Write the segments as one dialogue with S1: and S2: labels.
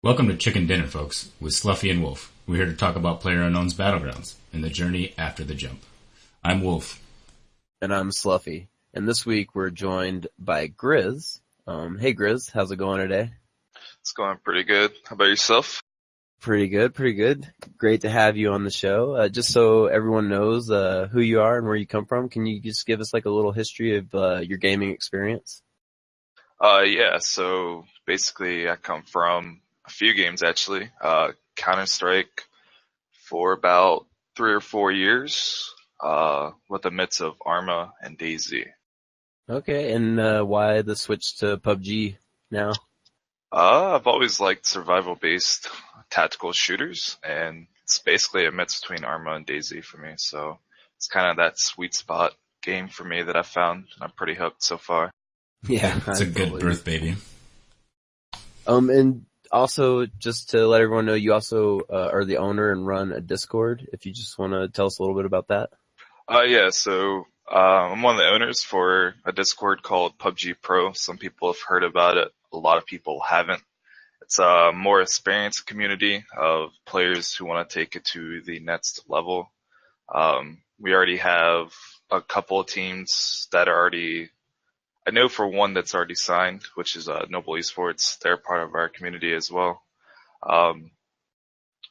S1: Welcome to Chicken Dinner, folks, with Sluffy and Wolf. We're here to talk about PlayerUnknown's Battlegrounds and the journey after the jump. I'm Wolf.
S2: And I'm Sluffy. And this week we're joined by Grizz. Hey Grizz, how's it going today?
S3: It's going pretty good. How about yourself?
S2: Pretty good. Great to have you on the show. Just so everyone knows who you are and where you come from, can you just give us like a little history of your gaming experience?
S3: Yeah, so basically I come from a few games actually. Counter-Strike for about 3 or 4 years, with a mix of Arma and DayZ.
S2: Okay, and why the switch to Pubg now?
S3: I've always liked survival-based tactical shooters, and it's basically a mix between Arma and DayZ for me, so it's kind of that sweet spot game for me that I found, and I'm pretty hooked so far.
S2: Yeah,
S1: It's a good birth baby.
S2: And also, just to let everyone know, you also are the owner and run a Discord, if you just want to tell us a little bit about that.
S3: Yeah, so I'm one of the owners for a Discord called Pubg Pro. Some people have heard about it. A lot of people haven't. It's a more experienced community of players who want to take it to the next level. We already have a couple of teams that are already, I know for one that's already signed, which is Noble Esports. They're part of our community as well.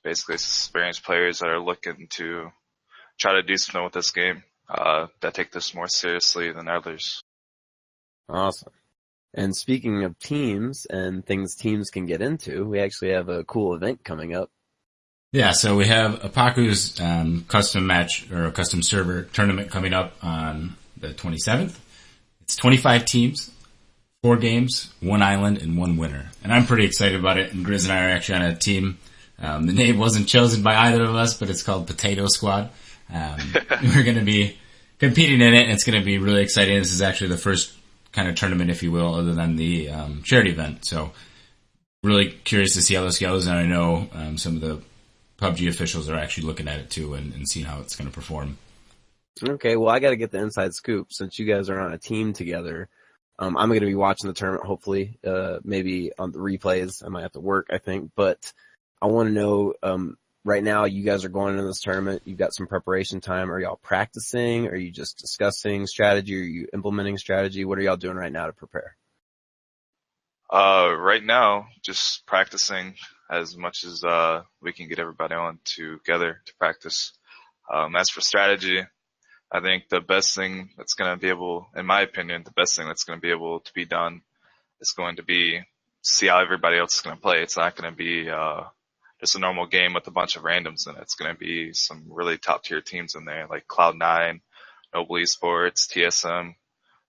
S3: Basically, it's experienced players that are looking to try to do something with this game, that take this more seriously than others.
S2: Awesome. And speaking of teams and things teams can get into, we actually have a cool event coming up.
S1: Yeah, so we have Ippaku's custom match or a custom server tournament coming up on the 27th. It's 25 teams, 4 games, 1 island, and 1 winner. And I'm pretty excited about it, and Grizz and I are actually on a team. The name wasn't chosen by either of us, but it's called Potato Squad. We're going to be competing in it, and it's going to be really exciting. This is actually the first kind of tournament, if you will, other than the charity event. So really curious to see how this goes, and I know some of the PUBG officials are actually looking at it too and seeing how it's going to perform.
S2: Okay, well, I got to get the inside scoop since you guys are on a team together. I'm going to be watching the tournament, hopefully, maybe on the replays. I might have to work, I think, but I want to know, right now you guys are going into this tournament. You've got some preparation time. Are y'all practicing? Are you just discussing strategy? Are you implementing strategy? What are y'all doing right now to prepare?
S3: Right now, just practicing as much as we can get everybody on together to practice. As for strategy, I think the best thing that's going to be able, in my opinion, the best thing that's going to be able to be done is going to be see how everybody else is going to play. It's not going to be just a normal game with a bunch of randoms in it. It's going to be some really top tier teams in there, like Cloud9, Noble Esports, TSM.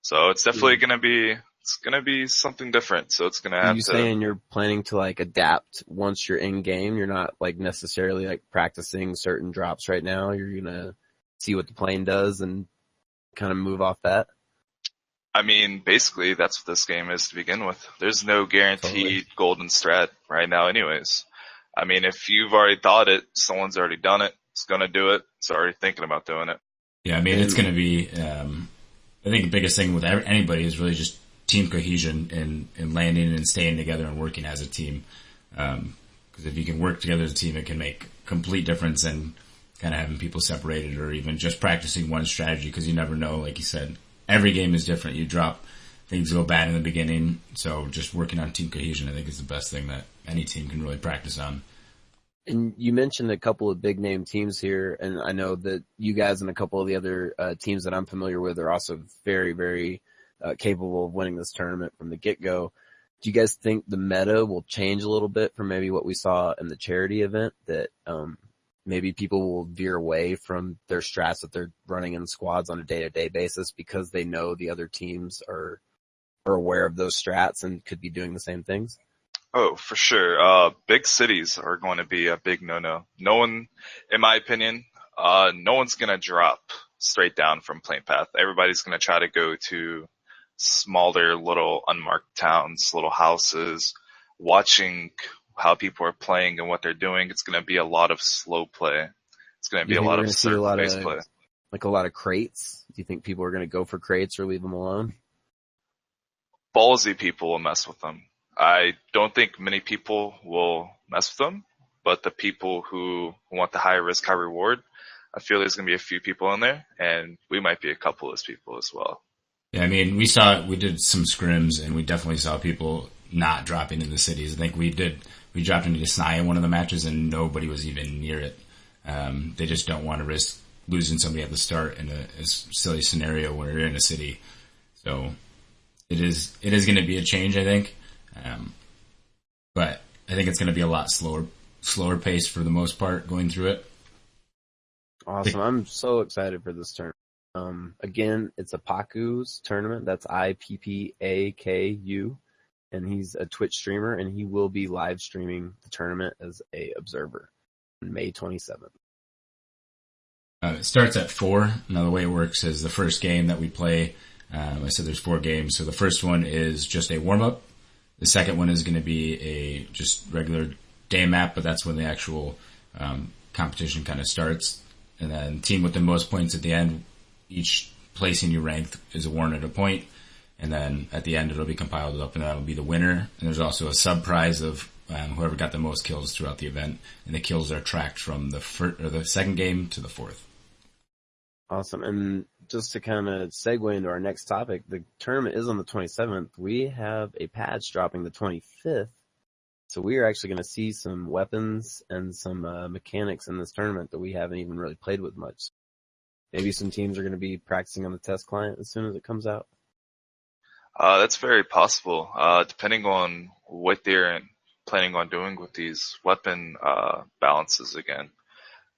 S3: So it's definitely going to be something different. So it's going to have to.
S2: Are you saying you're planning to like adapt once you're in game? You're not like necessarily like practicing certain drops right now. You're going to see what the plane does and kind of move off that?
S3: I mean, basically that's what this game is to begin with. There's no guaranteed golden strat right now anyways. I mean, if you've already thought it, someone's already done it. It's going to do it. It's already thinking about doing it.
S1: Yeah, I mean, it's going to be, I think the biggest thing with anybody is really just team cohesion and landing and staying together and working as a team. Because if you can work together as a team, it can make complete difference in kind of having people separated or even just practicing one strategy, because you never know, like you said, every game is different. You drop, things go bad in the beginning. So just working on team cohesion, I think, is the best thing that any team can really practice on.
S2: And you mentioned a couple of big name teams here, and I know that you guys and a couple of the other teams that I'm familiar with are also very, very capable of winning this tournament from the get-go. Do you guys think the meta will change a little bit from maybe what we saw in the charity event, that maybe people will veer away from their strats that they're running in squads on a day-to-day basis because they know the other teams are aware of those strats and could be doing the same things?
S3: Oh, for sure. Big cities are going to be a big no-no. No one, in my opinion, no one's going to drop straight down from plane path. Everybody's going to try to go to smaller little unmarked towns, little houses, watching how people are playing and what they're doing. It's going to be a lot of slow play. It's going to be a lot of surface play.
S2: Like a lot of crates? Do you think people are going to go for crates or leave them alone?
S3: Ballsy people will mess with them. I don't think many people will mess with them. But the people who want the high risk, high reward, I feel there's going to be a few people in there, and we might be a couple of those people as well.
S1: Yeah, I mean, we did some scrims, and we definitely saw people not dropping into cities. I think we dropped into Snai in one of the matches, and nobody was even near it. They just don't want to risk losing somebody at the start in a silly scenario where you're in a city. So it is going to be a change, I think. But I think it's going to be a lot slower pace for the most part going through it.
S2: Awesome. I'm so excited for this tournament. Again, it's Ippaku's tournament. That's Ippaku. And he's a Twitch streamer, and he will be live streaming the tournament as a observer on May 27th.
S1: It starts at 4. Now, the way it works is the first game that we play, I said there's 4 games. So the first one is just a warm-up. The second one is going to be a just regular day map, but that's when the actual competition kind of starts. And then team with the most points at the end, each placing you ranked is awarded a point. And then at the end, it'll be compiled up, and that'll be the winner. And there's also a sub prize of whoever got the most kills throughout the event, and the kills are tracked from the second game to the fourth.
S2: Awesome. And just to kind of segue into our next topic, the tournament is on the 27th. We have a patch dropping the 25th. So we are actually going to see some weapons and some mechanics in this tournament that we haven't even really played with much. Maybe some teams are going to be practicing on the test client as soon as it comes out.
S3: That's very possible, depending on what they're planning on doing with these weapon balances again.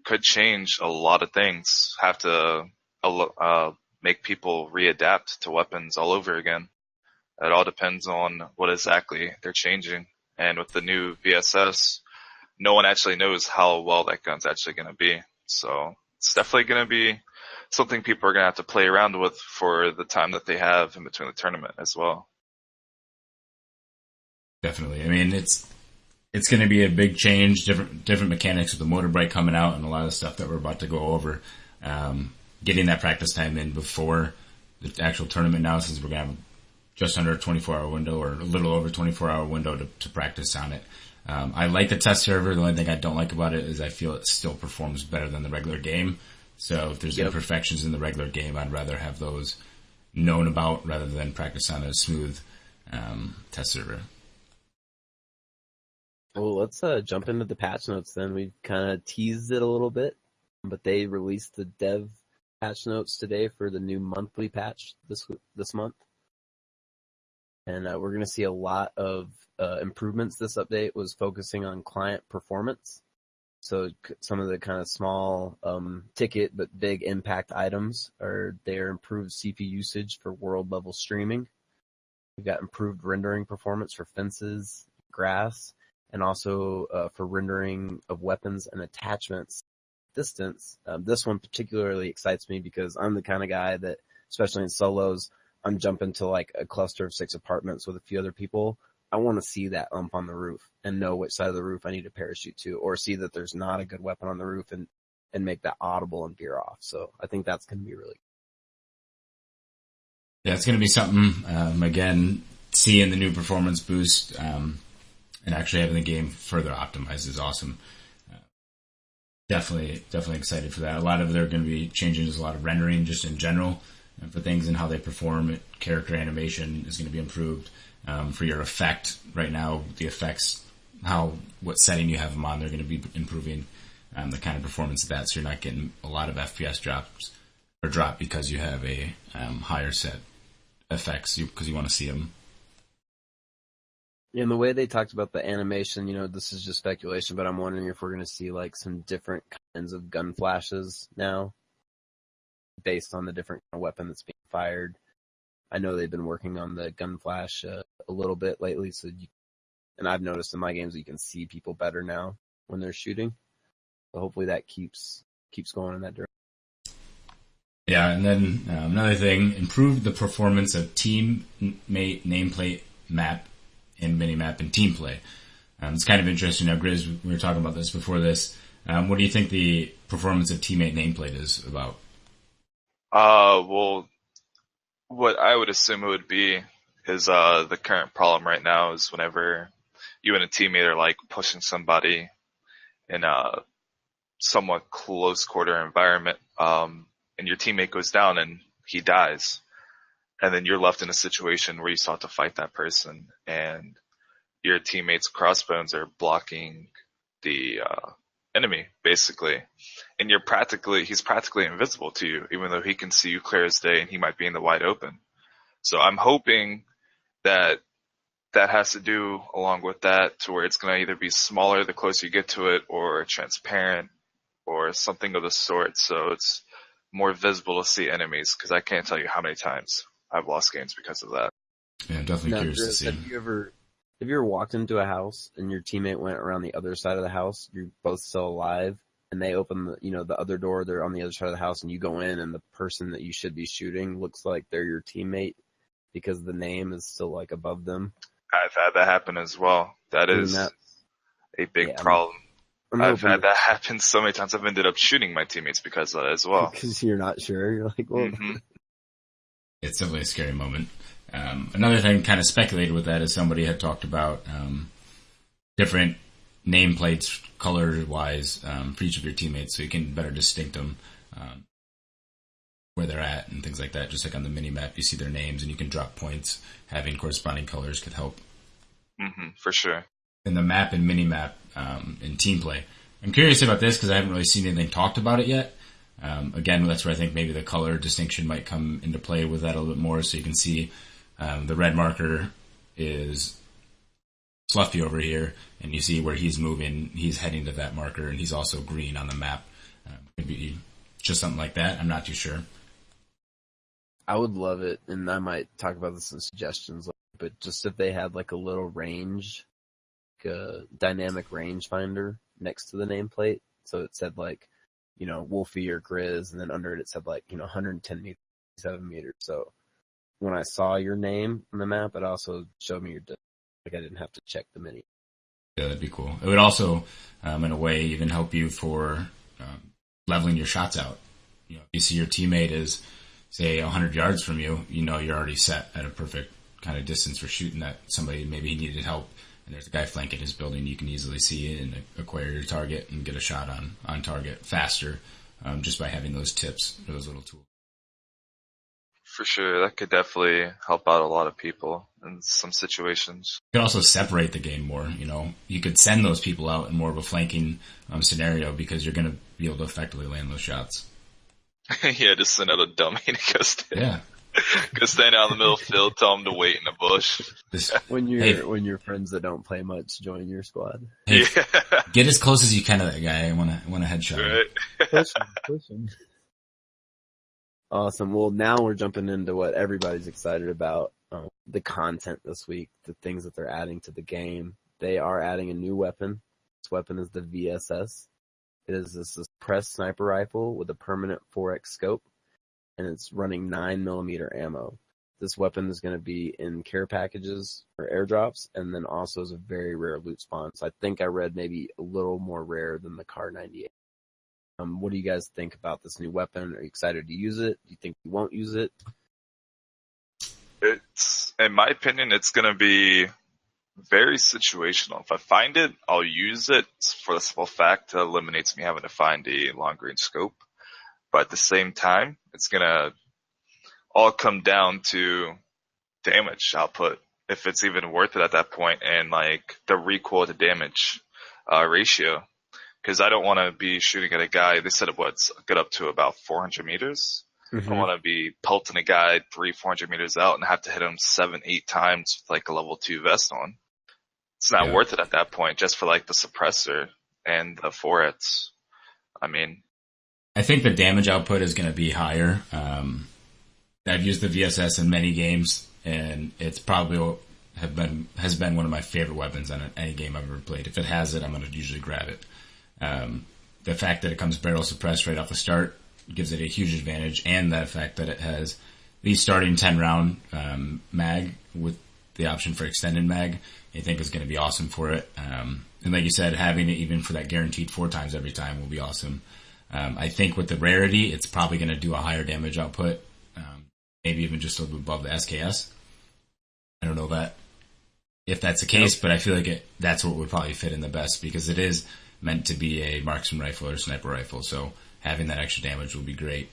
S3: Could change a lot of things, have to make people readapt to weapons all over again. It all depends on what exactly they're changing. And with the new VSS, no one actually knows how well that gun's actually going to be. So it's definitely going to be something people are going to have to play around with for the time that they have in between the tournament as well.
S1: Definitely. I mean, it's going to be a big change, different mechanics with the motor bright coming out and a lot of stuff that we're about to go over. Getting that practice time in before the actual tournament now, since we're going to have just under a 24-hour window or a little over 24-hour window to practice on it. I like the test server. The only thing I don't like about it is I feel it still performs better than the regular game. So if there's imperfections in the regular game, I'd rather have those known about rather than practice on a smooth test server.
S2: Well, let's jump into the patch notes then. We kind of teased it a little bit, but they released the dev patch notes today for the new monthly patch this month. And we're going to see a lot of improvements. This update was focusing on client performance. So some of the kind of small ticket but big impact items are their improved CPU usage for world level streaming. We've got improved rendering performance for fences, grass, and also for rendering of weapons and attachments distance. This one particularly excites me because I'm the kind of guy that, especially in solos, I'm jumping to like a cluster of 6 apartments with a few other people. I want to see that ump on the roof and know which side of the roof I need to parachute to, or see that there's not a good weapon on the roof and make that audible and veer off. So I think that's going to be really good.
S1: Yeah, it's going to be something, again, seeing the new performance boost and actually having the game further optimized is awesome. Definitely excited for that. A lot of there are going to be changes, a lot of rendering just in general for things and how they perform. Character animation is going to be improved. For your effect, right now, the effects, what setting you have them on, they're going to be improving the kind of performance of that, so you're not getting a lot of FPS drop because you have a higher set effects because you want to see them.
S2: In the way they talked about the animation, this is just speculation, but I'm wondering if we're going to see like some different kinds of gun flashes now based on the different kind of weapon that's being fired. I know they've been working on the gun flash a little bit lately, and I've noticed in my games that you can see people better now when they're shooting. So hopefully that keeps going in that direction. Yeah,
S1: and then another thing, improve the performance of teammate nameplate map and minimap and team play. It's kind of interesting. Now, Grizz, we were talking about this before this. What do you think the performance of teammate nameplate is about?
S3: Well, what I would assume it would be is the current problem right now is whenever you and a teammate are like pushing somebody in a somewhat close quarter environment, and your teammate goes down and he dies. And then you're left in a situation where you still have to fight that person, and your teammate's crossbones are blocking the enemy, basically. And he's practically invisible to you, even though he can see you clear as day and he might be in the wide open. So I'm hoping that has to do along with that, to where it's going to either be smaller the closer you get to it, or transparent, or something of the sort, so it's more visible to see enemies, because I can't tell you how many times I've lost games because of that.
S1: Yeah, I'm definitely curious to see.
S2: Have you ever walked into a house and your teammate went around the other side of the house, you're both still alive, and they open the other door, they're on the other side of the house, and you go in, and the person that you should be shooting looks like they're your teammate because the name is still like above them?
S3: I've had that happen as well. That is a big problem. I've had that happen so many times. I've ended up shooting my teammates because of that as well.
S2: Because you're not sure. You're like, well.
S3: Mm-hmm.
S1: It's definitely a scary moment. Another thing kind of speculated with that is somebody had talked about different nameplates, color-wise, for each of your teammates, so you can better distinct them where they're at and things like that. Just like on the mini-map, you see their names and you can drop points. Having corresponding colors could help.
S3: Mm-hmm, for sure.
S1: In the map and mini-map in team play. I'm curious about this because I haven't really seen anything talked about it yet. Again, that's where I think maybe the color distinction might come into play with that a little bit more, so you can see the red marker is Fluffy over here, and you see where he's moving, he's heading to that marker, and he's also green on the map. Maybe just something like that. I'm not too sure.
S2: I would love it, and I might talk about this in suggestions, but just if they had like a little range, like a dynamic rangefinder next to the nameplate, so it said like, Wolfie or Grizz, and then under it said like, 110 meters, 7 meters. So when I saw your name on the map, it also showed me your distance. Like I didn't have to check the menu.
S1: Yeah, that'd be cool. It would also, in a way, even help you for leveling your shots out. If you see your teammate is, say, 100 yards from you, you're already set at a perfect kind of distance for shooting that somebody maybe needed help, and there's a guy flanking his building. You can easily see it and acquire your target and get a shot on target faster just by having those tips or those little tools.
S3: For sure, that could definitely help out a lot of people in some situations.
S1: You could also separate the game more. You could send those people out in more of a flanking scenario because you're going to be able to effectively land those shots.
S3: Yeah, just send out a dummy to go stand.
S1: Yeah.
S3: Go stand out in the middle of the field, tell them to wait in a bush.
S2: When your friends that don't play much join your squad.
S1: Hey, get as close as you can to that guy. I want a headshot.
S3: Right.
S2: Push him. Awesome. Well, now we're jumping into what everybody's excited about, the content this week, the things that they're adding to the game. They are adding a new weapon. This weapon is the VSS. It is this suppressed sniper rifle with a permanent 4x scope, and it's running 9mm ammo. This weapon is going to be in care packages or airdrops, and then also is a very rare loot spawn. So I think I read maybe a little more rare than the Car 98. What do you guys think about this new weapon? Are you excited to use it? Do you think you won't use it?
S3: In my opinion, it's going to be very situational. If I find it, I'll use it for the simple fact that it eliminates me having to find a long-range scope. But at the same time, it's going to all come down to damage output, if it's even worth it at that point, and like the recoil to damage ratio. Because I don't want to be shooting at a guy, they said what's get up to about 400 meters.
S2: Mm-hmm.
S3: I don't want to be pelting a guy 300-400 meters out and have to hit him 7-8 times with like a level 2 vest on. It's not worth it at that point, just for like the suppressor and the forets.
S1: I think the damage output is going to be higher. I've used the VSS in many games, and it's probably has been one of my favorite weapons on any game I've ever played. If it has it, I'm going to usually grab it. The fact that it comes barrel suppressed right off the start gives it a huge advantage, and the fact that it has the starting 10-round mag with the option for extended mag, I think is going to be awesome for it. And like you said, having it even for that guaranteed 4 times every time will be awesome. I think with the rarity, it's probably going to do a higher damage output, maybe even just a little bit above the SKS. I don't know that. if that's the case, but I feel like that's what would probably fit in the best because it is meant to be a marksman rifle or sniper rifle. So having that extra damage will be great.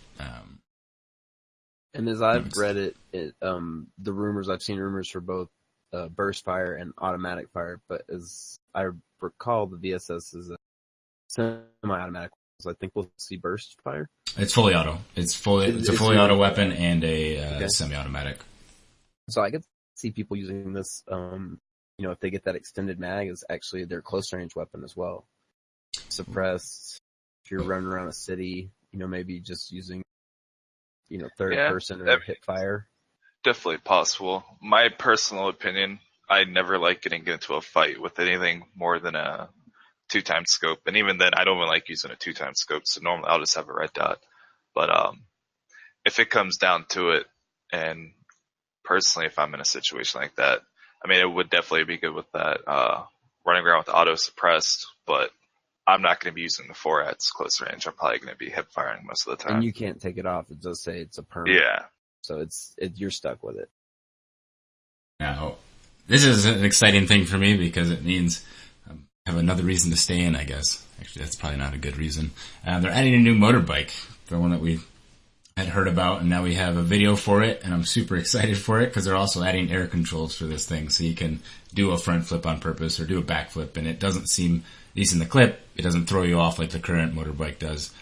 S2: And as I've read the rumors, I've seen rumors for both burst fire and automatic fire, but as I recall, the VSS is a semi-automatic, so I think we'll see burst fire.
S1: It's fully auto. It's a fully auto weapon and a semi-automatic.
S2: So I could see people using this, if they get that extended mag, is actually their close range weapon as well. Suppressed, if you're running around a city, maybe just using, third person or hip fire.
S3: Definitely possible. My personal opinion, I never like getting into a fight with anything more than a 2x scope. And even then, I don't even like using a 2x scope. So normally I'll just have a red dot. But if it comes down to it, and personally, if I'm in a situation like that, I mean, it would definitely be good with that running around with auto suppressed, but I'm not going to be using the 4-ATs close range. I'm probably going to be hip firing most of the time.
S2: And you can't take it off. It does say it's a permanent.
S3: Yeah.
S2: So you're stuck with it.
S1: Now, this is an exciting thing for me because it means I have another reason to stay in, I guess. Actually, that's probably not a good reason. They're adding a new motorbike, the one that we had heard about, and now we have a video for it, and I'm super excited for it because they're also adding air controls for this thing, so you can do a front flip on purpose or do a back flip, and it doesn't seem, at least in the clip, it doesn't throw you off like the current motorbike does.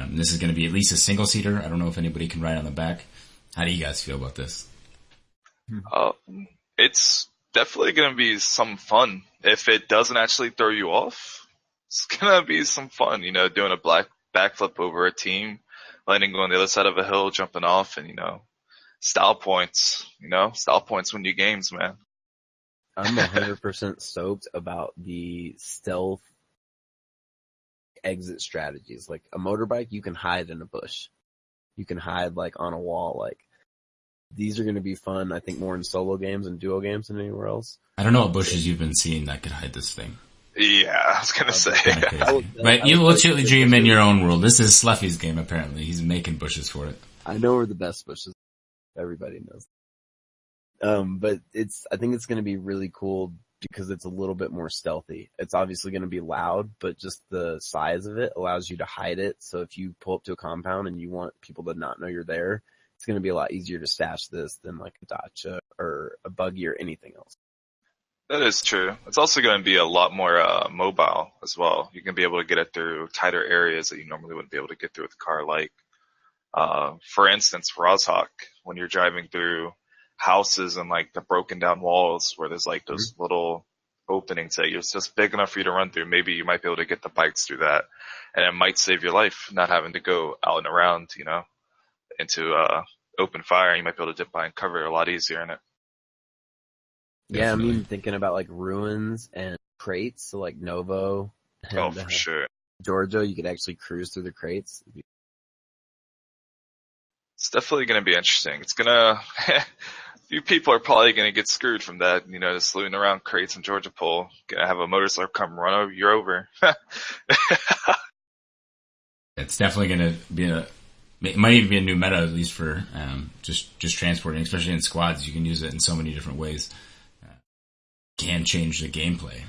S1: This is going to be at least a single-seater. I don't know if anybody can ride on the back. How do you guys feel about this?
S3: It's definitely going to be some fun. If it doesn't actually throw you off, it's going to be some fun, doing a backflip over a team, landing on the other side of a hill, jumping off, and, style points, style points win you games, man.
S2: I'm 100% stoked about the stealth exit strategies. Like a motorbike, you can hide in a bush. You can hide like on a wall. Like these are going to be fun. I think more in solo games and duo games than anywhere else.
S1: I don't know what bushes you've been seeing that could hide this thing.
S3: Yeah, I was going to say.
S1: But you literally dream in your own world. This is Sluffy's game, apparently. He's making bushes for it.
S2: I know where the best bushes. Everybody knows. But I think it's going to be really cool because it's a little bit more stealthy. It's obviously going to be loud, but just the size of it allows you to hide it. So if you pull up to a compound and you want people to not know you're there, it's going to be a lot easier to stash this than like a Dacia or a buggy or anything else.
S3: That is true. It's also going to be a lot more mobile as well. You can be able to get it through tighter areas that you normally wouldn't be able to get through with a car. Like, for instance, Rozhawk, when you're driving through houses and like the broken down walls where there's like those little openings that it's just big enough for you to run through. Maybe you might be able to get the bikes through that, and it might save your life not having to go out and around, into open fire. You might be able to dip by and cover it a lot easier in it.
S2: Yeah, I mean, thinking about like ruins and crates, so like Novo. And,
S3: for sure.
S2: Georgia, you could actually cruise through the crates.
S3: It's definitely going to be interesting. It's going to, few people are probably going to get screwed from that, just looting around crates in Georgia Pole. Going to have a motorcycle come run over, you're over.
S1: It's definitely going to be it might even be a new meta, at least for just transporting, especially in squads. You can use it in so many different ways. Can change the gameplay.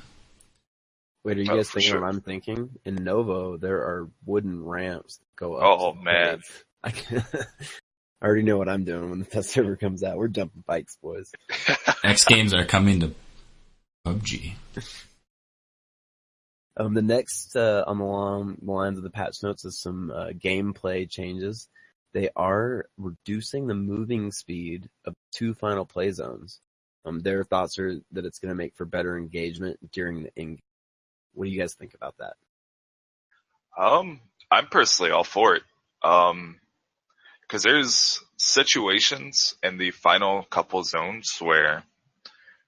S1: Wait,
S2: are you guys thinking what I'm thinking? In Novo, there are wooden ramps that go up.
S3: Oh, man.
S2: I already know what I'm doing when the test server comes out. We're dumping bikes, boys.
S1: X Games are coming to PUBG.
S2: The next on the lines of the patch notes is some gameplay changes. They are reducing the moving speed of 2 final play zones. Their thoughts are that it's going to make for better engagement during the in-game. What do you guys think about that?
S3: I'm personally all for it. Because there's situations in the final couple zones where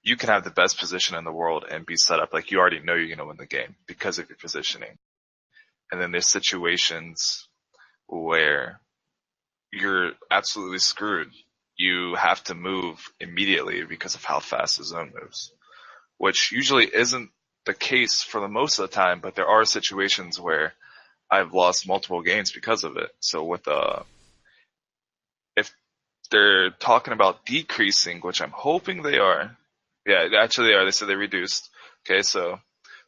S3: you can have the best position in the world and be set up like you already know you're going to win the game because of your positioning. And then there's situations where you're absolutely screwed. You have to move immediately because of how fast the zone moves, which usually isn't the case for the most of the time, but there are situations where I've lost multiple games because of it. So if they're talking about decreasing, which I'm hoping they are, Yeah, actually they are. They said they reduced. Okay, so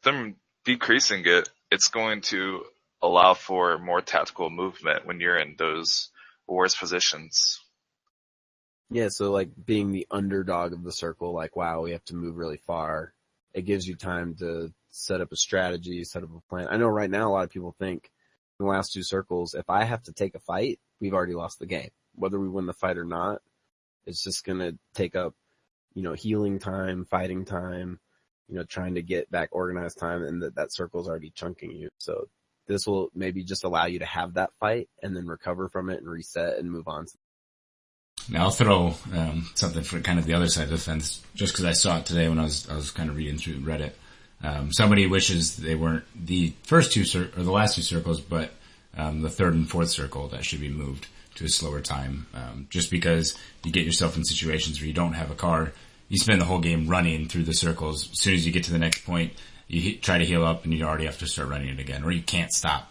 S3: them decreasing it, it's going to allow for more tactical movement when you're in those worse positions.
S2: Yeah, so like being the underdog of the circle, like, wow, we have to move really far. It gives you time to set up a strategy, set up a plan. I know right now a lot of people think in the last two circles, if I have to take a fight, we've already lost the game. Whether we win the fight or not, it's just going to take up, healing time, fighting time, trying to get back organized time, and that circle's already chunking you. So this will maybe just allow you to have that fight and then recover from it and reset and move on.
S1: Now I'll throw something for kind of the other side of the fence, just because I saw it today when I was kind of reading through Reddit. Somebody wishes they weren't the first two or the last two circles, but the third and fourth circle that should be moved to a slower time. Just because you get yourself in situations where you don't have a car, you spend the whole game running through the circles. As soon as you get to the next point, you try to heal up and you already have to start running it again, or you can't stop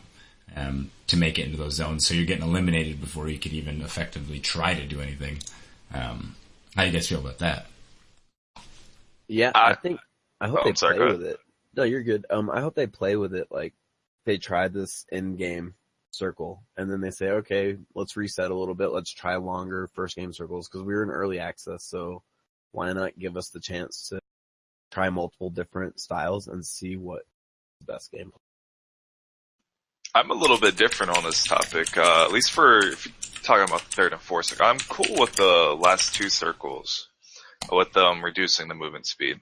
S1: to make it into those zones. So you're getting eliminated before you could even effectively try to do anything. How do you guys feel about that?
S2: Yeah, I hope they
S3: sorry,
S2: play with it. No, you're good. I hope they play with it. Like they try this end game circle and then they say, okay, let's reset a little bit. Let's try longer first game circles because we were in early access. So why not give us the chance to try multiple different styles and see what the best game.
S3: I'm a little bit different on this topic, at least if you're talking about the third and fourth circle. I'm cool with the last two circles, with them reducing the movement speed.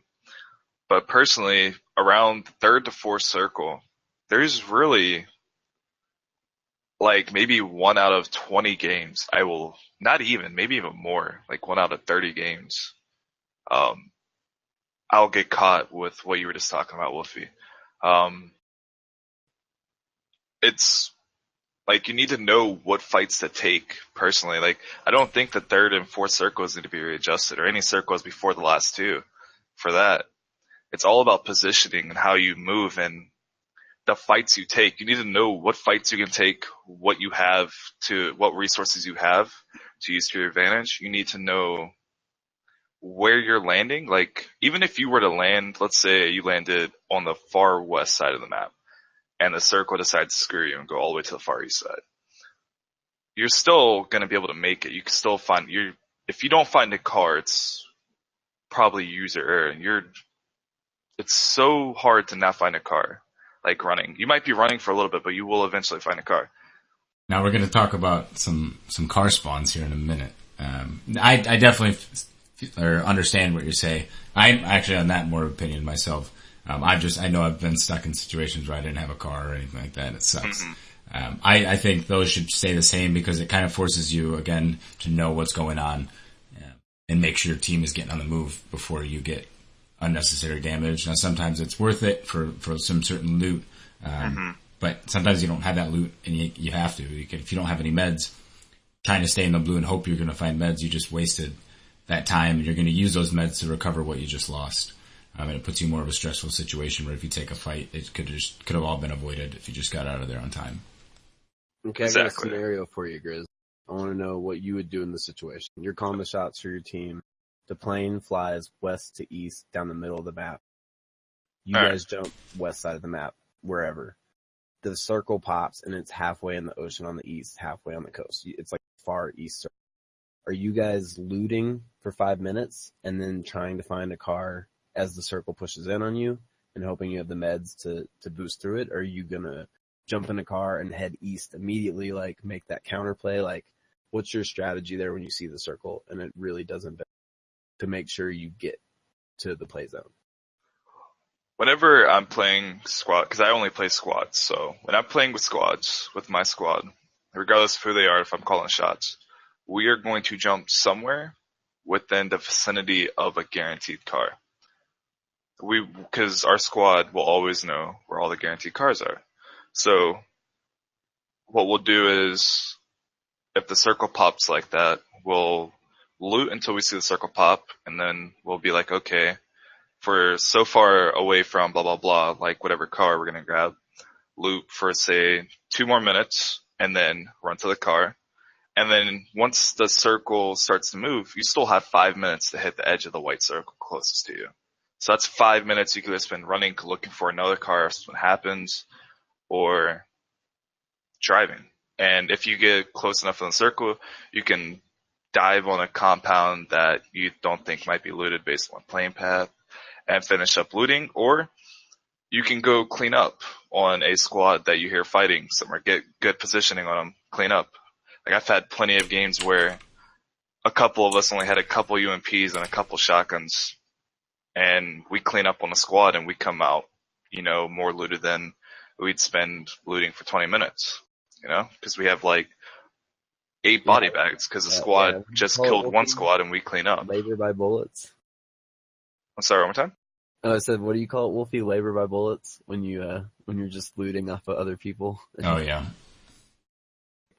S3: But personally, around the third to fourth circle, there's really like maybe 1 out of 20 games. Maybe even more, like 1 out of 30 games. I'll get caught with what you were just talking about, Wolfie. It's like you need to know what fights to take personally. Like I don't think the third and fourth circles need to be readjusted or any circles before the last two for that. It's all about positioning and how you move and the fights you take. You need to know what fights you can take, what resources you have to use to your advantage. You need to know where you're landing. Like even if you were to land, let's say you landed on the far west side of the map, and the circle decides to screw you and go all the way to the far east side, you're still going to be able to make it. You can still if you don't find a car, it's probably user error. It's so hard to not find a car, like running. You might be running for a little bit, but you will eventually find a car.
S1: Now we're going to talk about some car spawns here in a minute. I definitely understand what you're saying. I'm actually on that more opinion myself. I know I've been stuck in situations where I didn't have a car or anything like that, and it sucks. Mm-hmm. I think those should stay the same because it kind of forces you, again, to know what's going on and make sure your team is getting on the move before you get unnecessary damage. Now, sometimes it's worth it for some certain loot, but sometimes you don't have that loot and you have to. If you don't have any meds, trying to stay in the blue and hope you're going to find meds, you just wasted that time, and you're going to use those meds to recover what you just lost. And it puts you in more of a stressful situation where if you take a fight, it could have all been avoided if you just got out of there on time.
S2: Okay, exactly. I got a scenario for you, Grizz. I want to know what you would do in this situation. You're calling the shots for your team. The plane flies west to east down the middle of the map. You guys jump west side of the map, wherever. The circle pops, and it's halfway in the ocean on the east, halfway on the coast. It's like far east. Are you guys looting for 5 minutes and then trying to find a car as the circle pushes in on you and hoping you have the meds to boost through it? Or are you going to jump in a car and head east immediately, like make that counterplay? Like, what's your strategy there when you see the circle and it really doesn't to make sure you get to the play zone?
S3: Whenever I'm playing squad, because I only play squads, so when I'm playing with squads, with my squad, regardless of who they are, if I'm calling shots, we are going to jump somewhere within the vicinity of a guaranteed car. Because our squad will always know where all the guaranteed cars are. So what we'll do is, if the circle pops like that, we'll loot until we see the circle pop, and then we'll be like, okay, for so far away from blah, blah, blah, like whatever car we're going to grab, loot for, say, 2 more minutes, and then run to the car. And then once the circle starts to move, you still have 5 minutes to hit the edge of the white circle closest to you. So that's 5 minutes you could have spent running, looking for another car if something happens, or driving. And if you get close enough in the circle, you can dive on a compound that you don't think might be looted based on plane path and finish up looting, or you can go clean up on a squad that you hear fighting somewhere, get good positioning on them, clean up. Like I've had plenty of games where a couple of us only had a couple UMPs and a couple shotguns, and we clean up on a squad and we come out, more looted than we'd spend looting for 20 minutes, because we have like 8 body bags because the squad just killed one squad and we clean up.
S2: Labor by bullets.
S3: I'm sorry, one more time?
S2: Oh, I said, what do you call it, Wolfie? Labor by bullets when you're just looting off of other people.
S1: Oh yeah.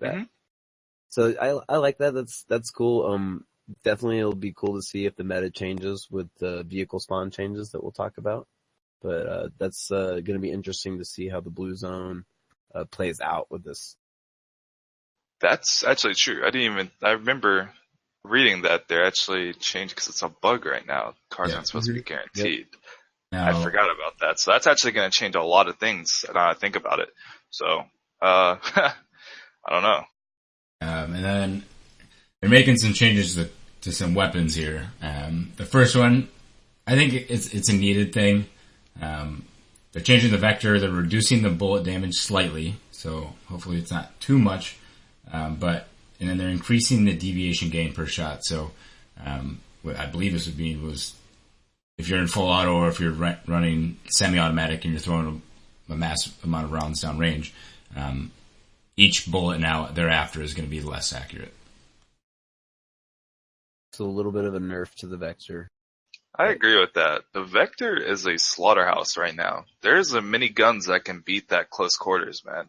S2: Mm-hmm. So I like that. That's cool. Definitely it'll be cool to see if the meta changes with the vehicle spawn changes that we'll talk about. But that's going to be interesting to see how the blue zone plays out with this. That's
S3: actually true. I remember reading that they're actually changed because it's a bug right now. Cars aren't supposed to be guaranteed. Yep. No. I forgot about that. So that's actually going to change a lot of things now I think about it. So, I don't know.
S1: And then they're making some changes to some weapons here. The first one, I think it's a needed thing. They're changing the vector. They're reducing the bullet damage slightly, so hopefully it's not too much. And then they're increasing the deviation gain per shot. So what I believe this would mean was if you're in full auto or if you're running semi-automatic and you're throwing a massive amount of rounds down range, each bullet now thereafter is going to be less accurate.
S2: So a little bit of a nerf to the vector.
S3: I agree with that. The vector is a slaughterhouse right now. There's many guns that can beat that close quarters, man.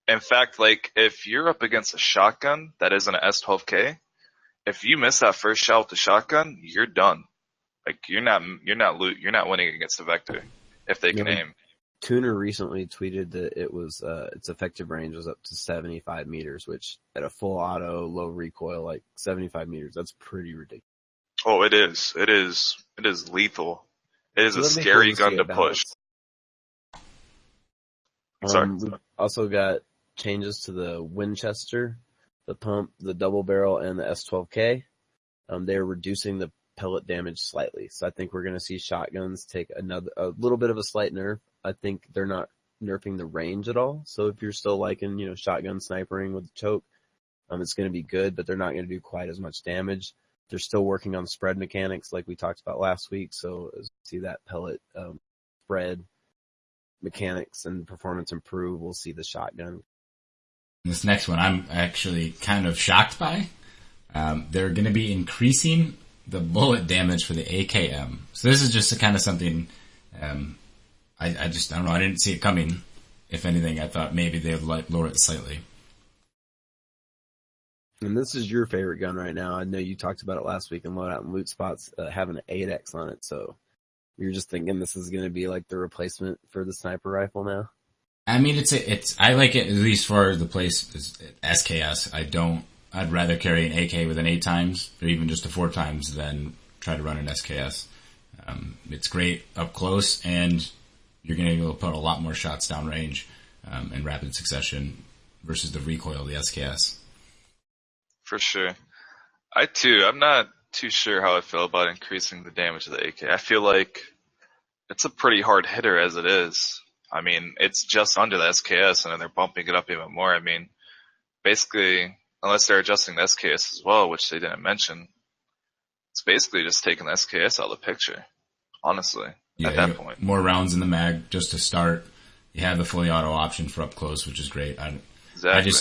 S3: In fact, like if you're up against a shotgun that isn't an S12K, if you miss that first shot with the shotgun, you're done. Like you're not winning against the vector if they can aim.
S2: Tuner recently tweeted that it was its effective range was up to 75 meters, which at a full auto, low recoil, like 75 meters, that's pretty ridiculous.
S3: Oh, it is. It is lethal. It is a scary gun to push. Sorry.
S2: We've also got changes to the Winchester, the pump, the double barrel, and the S12K. They're reducing the pellet damage slightly. So I think we're going to see shotguns take a little bit of a slight nerf. I think they're not nerfing the range at all. So if you're still liking, shotgun snipering with the choke, it's going to be good, but they're not going to do quite as much damage. They're still working on spread mechanics like we talked about last week. So as we see that pellet spread mechanics and performance improve, we'll see the shotgun.
S1: This next one I'm actually kind of shocked by. They're going to be increasing the bullet damage for the AKM. So this is just kind of something I don't know. I didn't see it coming. If anything, I thought maybe they would lower it slightly.
S2: And this is your favorite gun right now. I know you talked about it last week in Loadout and Loot Spots having an 8X on it. So you're just thinking this is going to be like the replacement for the sniper rifle now?
S1: I mean, I like it at least for the place is SKS. I'd rather carry an AK with an 8 times or even just a 4 times than try to run an SKS. It's great up close and you're going to be able to put a lot more shots down range in rapid succession versus the recoil of the SKS.
S3: For sure. I'm not too sure how I feel about increasing the damage of the AK. I feel like it's a pretty hard hitter as it is. I mean, it's just under the SKS and then they're bumping it up even more. I mean, basically, unless they're adjusting the SKS as well, which they didn't mention, it's basically just taking the SKS out of the picture, honestly, at that point.
S1: More rounds in the mag just to start. You have the fully auto option for up close, which is great.
S3: Exactly.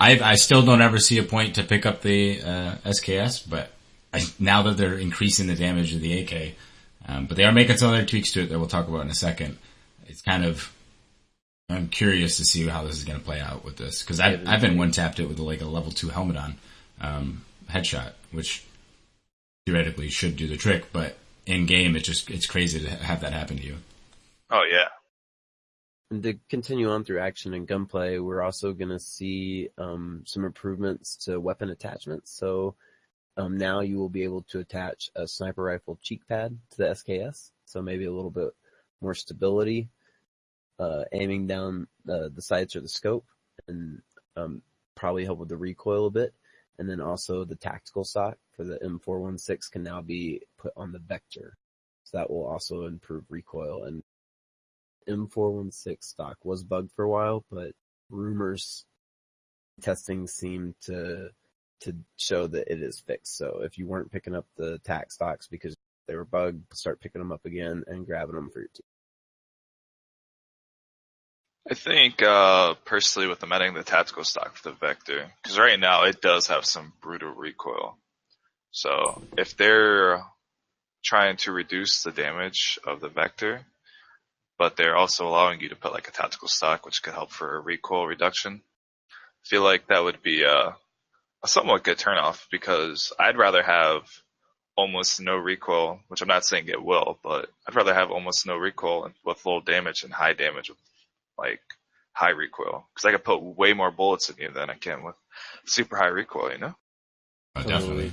S1: I still don't ever see a point to pick up the SKS, but now that they're increasing the damage of the AK, but they are making some other tweaks to it that we'll talk about in a second. It's I'm curious to see how this is going to play out with this, because I've been one-tapped it with a level 2 helmet on, headshot, which theoretically should do the trick, but in game it's crazy to have that happen to you.
S3: Oh yeah.
S2: And to continue on through action and gunplay, we're also going to see some improvements to weapon attachments. So now you will be able to attach a sniper rifle cheek pad to the SKS. So maybe a little bit more stability, aiming down the sights or the scope, and probably help with the recoil a bit. And then also the tactical stock for the M416 can now be put on the Vector. So that will also improve recoil. And M416 stock was bugged for a while, but rumors testing seemed to show that it is fixed. So if you weren't picking up the tac stocks because they were bugged, start picking them up again and grabbing them for your team.
S3: I think, personally with them adding the tactical stock for the Vector, because right now it does have some brutal recoil. So if they're trying to reduce the damage of the Vector, but they're also allowing you to put like a tactical stock, which could help for a recoil reduction, I feel like that would be a somewhat good turnoff, because I'd rather have almost no recoil, which I'm not saying it will, but I'd rather have almost no recoil with low damage and high damage with like high recoil, because I could put way more bullets in you than I can with super high recoil, you know?
S1: Oh, definitely.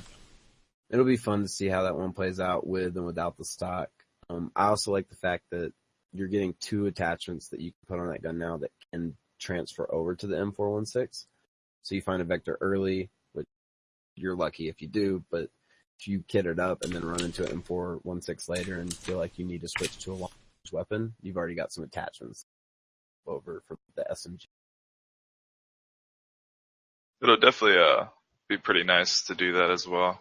S2: It'll be fun to see how that one plays out with and without the stock. I also like the fact that you're getting 2 attachments that you can put on that gun now that can transfer over to the M416. So you find a Vector early, which you're lucky if you do, but if you kit it up and then run into an M416 later and feel like you need to switch to a long range weapon, you've already got some attachments over from the SMG.
S3: It'll definitely be pretty nice to do that as well.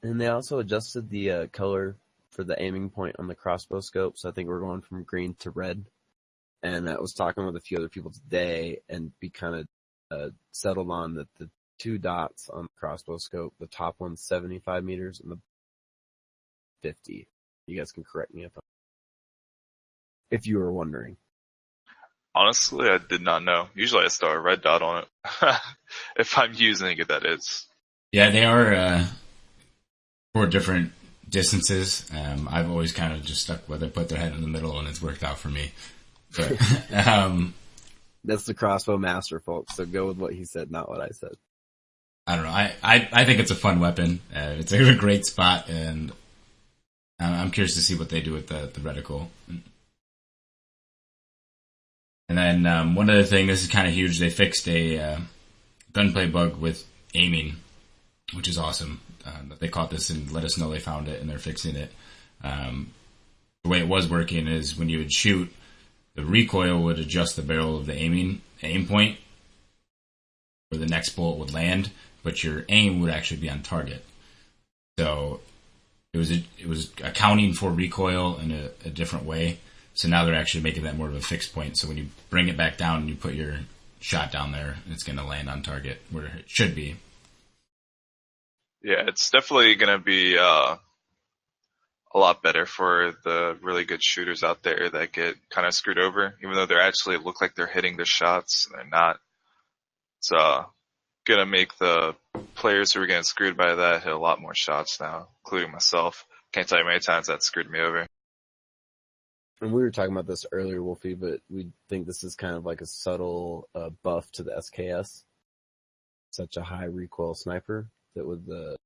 S2: And they also adjusted the color for the aiming point on the crossbow scope, so I think we're going from green to red. And I was talking with a few other people today, and we kind of settled on that the 2 dots on the crossbow scope, the top one's 75 meters and the 50. You guys can correct me if you were wondering.
S3: Honestly, I did not know. Usually I still have a red dot on it. If I'm using it, that is.
S1: Yeah, they are 4 different distances. I've always kind of just stuck with it, put their head in the middle, and it's worked out for me. But,
S2: that's the crossbow master, folks. So go with what he said, not what I said.
S1: I don't know. I think it's a fun weapon. It's a great spot, and I'm curious to see what they do with the reticle. And then one other thing, this is kind of huge. They fixed a gunplay bug with aiming, which is awesome. They caught this and let us know they found it, and they're fixing it. The way it was working is when you would shoot, the recoil would adjust the barrel of the aim point where the next bullet would land, but your aim would actually be on target. So it was accounting for recoil in a different way. So now they're actually making that more of a fixed point. So when you bring it back down and you put your shot down there, it's going to land on target where it should be.
S3: Yeah, it's definitely going to be a lot better for the really good shooters out there that get kind of screwed over, even though they actually look like they're hitting their shots and they're not. It's going to make the players who are getting screwed by that hit a lot more shots now, including myself. Can't tell you how many times that screwed me over.
S2: And we were talking about this earlier, Wolfie, but we think this is kind of like a subtle buff to the SKS. Such a high recoil sniper that with the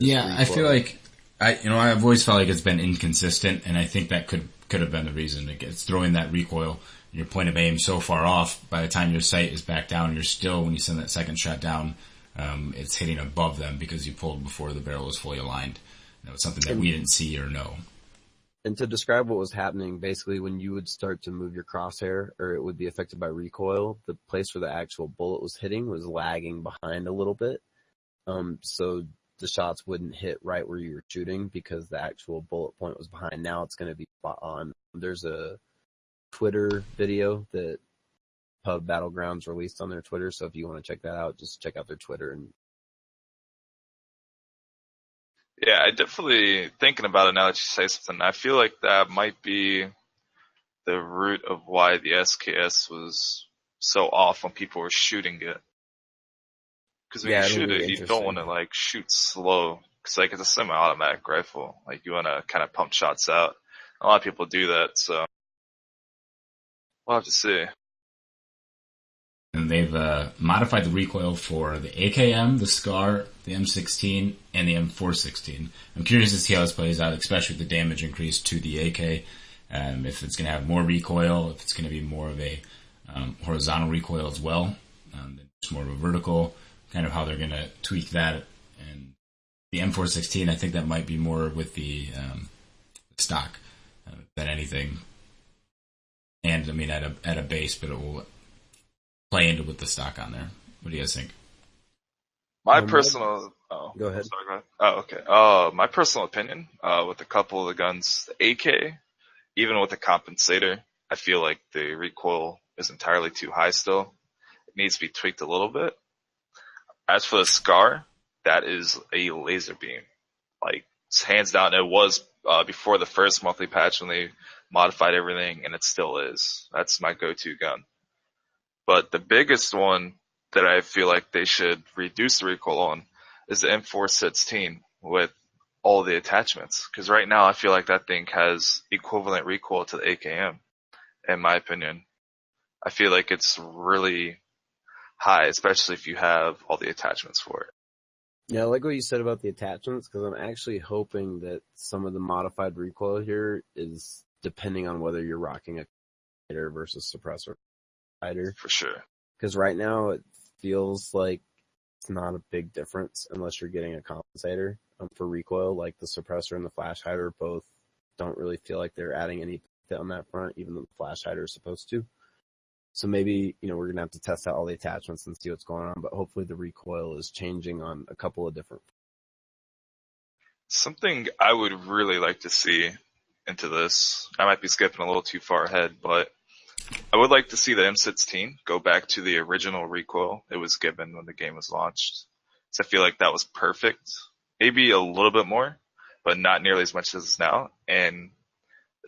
S1: recoil. I feel like I've always felt like it's been inconsistent, and I think that could have been the reason. It's throwing that recoil, your point of aim so far off. By the time your sight is back down, you're still, when you send that second shot down, it's hitting above them because you pulled before the barrel was fully aligned. That was something that we didn't see or know.
S2: And to describe what was happening, basically when you would start to move your crosshair, or it would be affected by recoil, the place where the actual bullet was hitting was lagging behind a little bit. So the shots wouldn't hit right where you were shooting because the actual bullet point was behind. Now it's going to be spot on. There's a Twitter video that Pub Battlegrounds released on their Twitter, so if you want to check that out, just check out their Twitter. And
S3: yeah, I definitely, thinking about it now that you say something, I feel like that might be the root of why the SKS was so off when people were shooting it. Because when you shoot it, you don't want to like shoot slow. Because like it's a semi-automatic rifle. Like you want to kind of pump shots out. A lot of people do that, so we'll have to see.
S1: And they've modified the recoil for the AKM, the SCAR, the M16, and the M416. I'm curious to see how this plays out, especially with the damage increase to the AK. If it's going to have more recoil, if it's going to be more of a horizontal recoil as well, just more of a vertical, kind of how they're going to tweak that. And the M416, I think that might be more with the stock than anything. And I mean at a base, but it will play into with the stock on there. What do you guys think?
S3: My personal... Oh,
S2: go ahead.
S3: Sorry, go ahead. Oh, okay. My personal opinion, with a couple of the guns, the AK, even with the compensator, I feel like the recoil is entirely too high still. It needs to be tweaked a little bit. As for the SCAR, that is a laser beam. Like, it's hands down, it was before the first monthly patch when they modified everything, and it still is. That's my go-to gun. But the biggest one that I feel like they should reduce the recoil on is the M416 with all the attachments. Because right now I feel like that thing has equivalent recoil to the AKM, in my opinion. I feel like it's really high, especially if you have all the attachments for it.
S2: Yeah, I like what you said about the attachments, because I'm actually hoping that some of the modified recoil here is depending on whether you're rocking a hider versus suppressor hider.
S3: For sure.
S2: Because right now it feels like it's not a big difference unless you're getting a compensator for recoil. Like the suppressor and the flash hider both don't really feel like they're adding any on that front, even though the flash hider is supposed to. So maybe, we're going to have to test out all the attachments and see what's going on, but hopefully the recoil is changing on a couple of different.
S3: Something I would really like to see into this, I might be skipping a little too far ahead, but I would like to see the M16 go back to the original recoil it was given when the game was launched. So I feel like that was perfect. Maybe a little bit more, but not nearly as much as it's now. And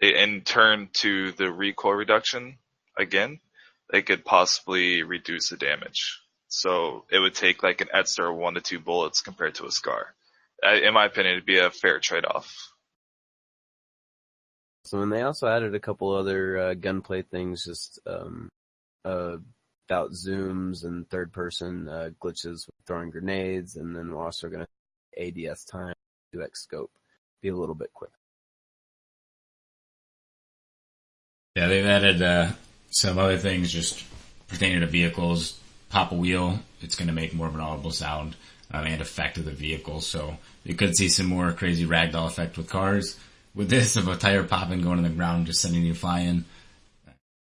S3: in turn to the recoil reduction again, they could possibly reduce the damage. So it would take like an extra 1 to 2 bullets compared to a SCAR. In my opinion, it'd be a fair trade-off.
S2: So then they also added a couple other gunplay things, just about zooms and third-person glitches with throwing grenades, and then we're also going to ADS time, 2x scope, be a little bit quicker.
S1: Yeah, they've added some other things just pertaining to vehicles. Pop a wheel, it's going to make more of an audible sound and effect of the vehicle. So you could see some more crazy ragdoll effect with cars. With this, of a tire popping, going on the ground, just sending you flying,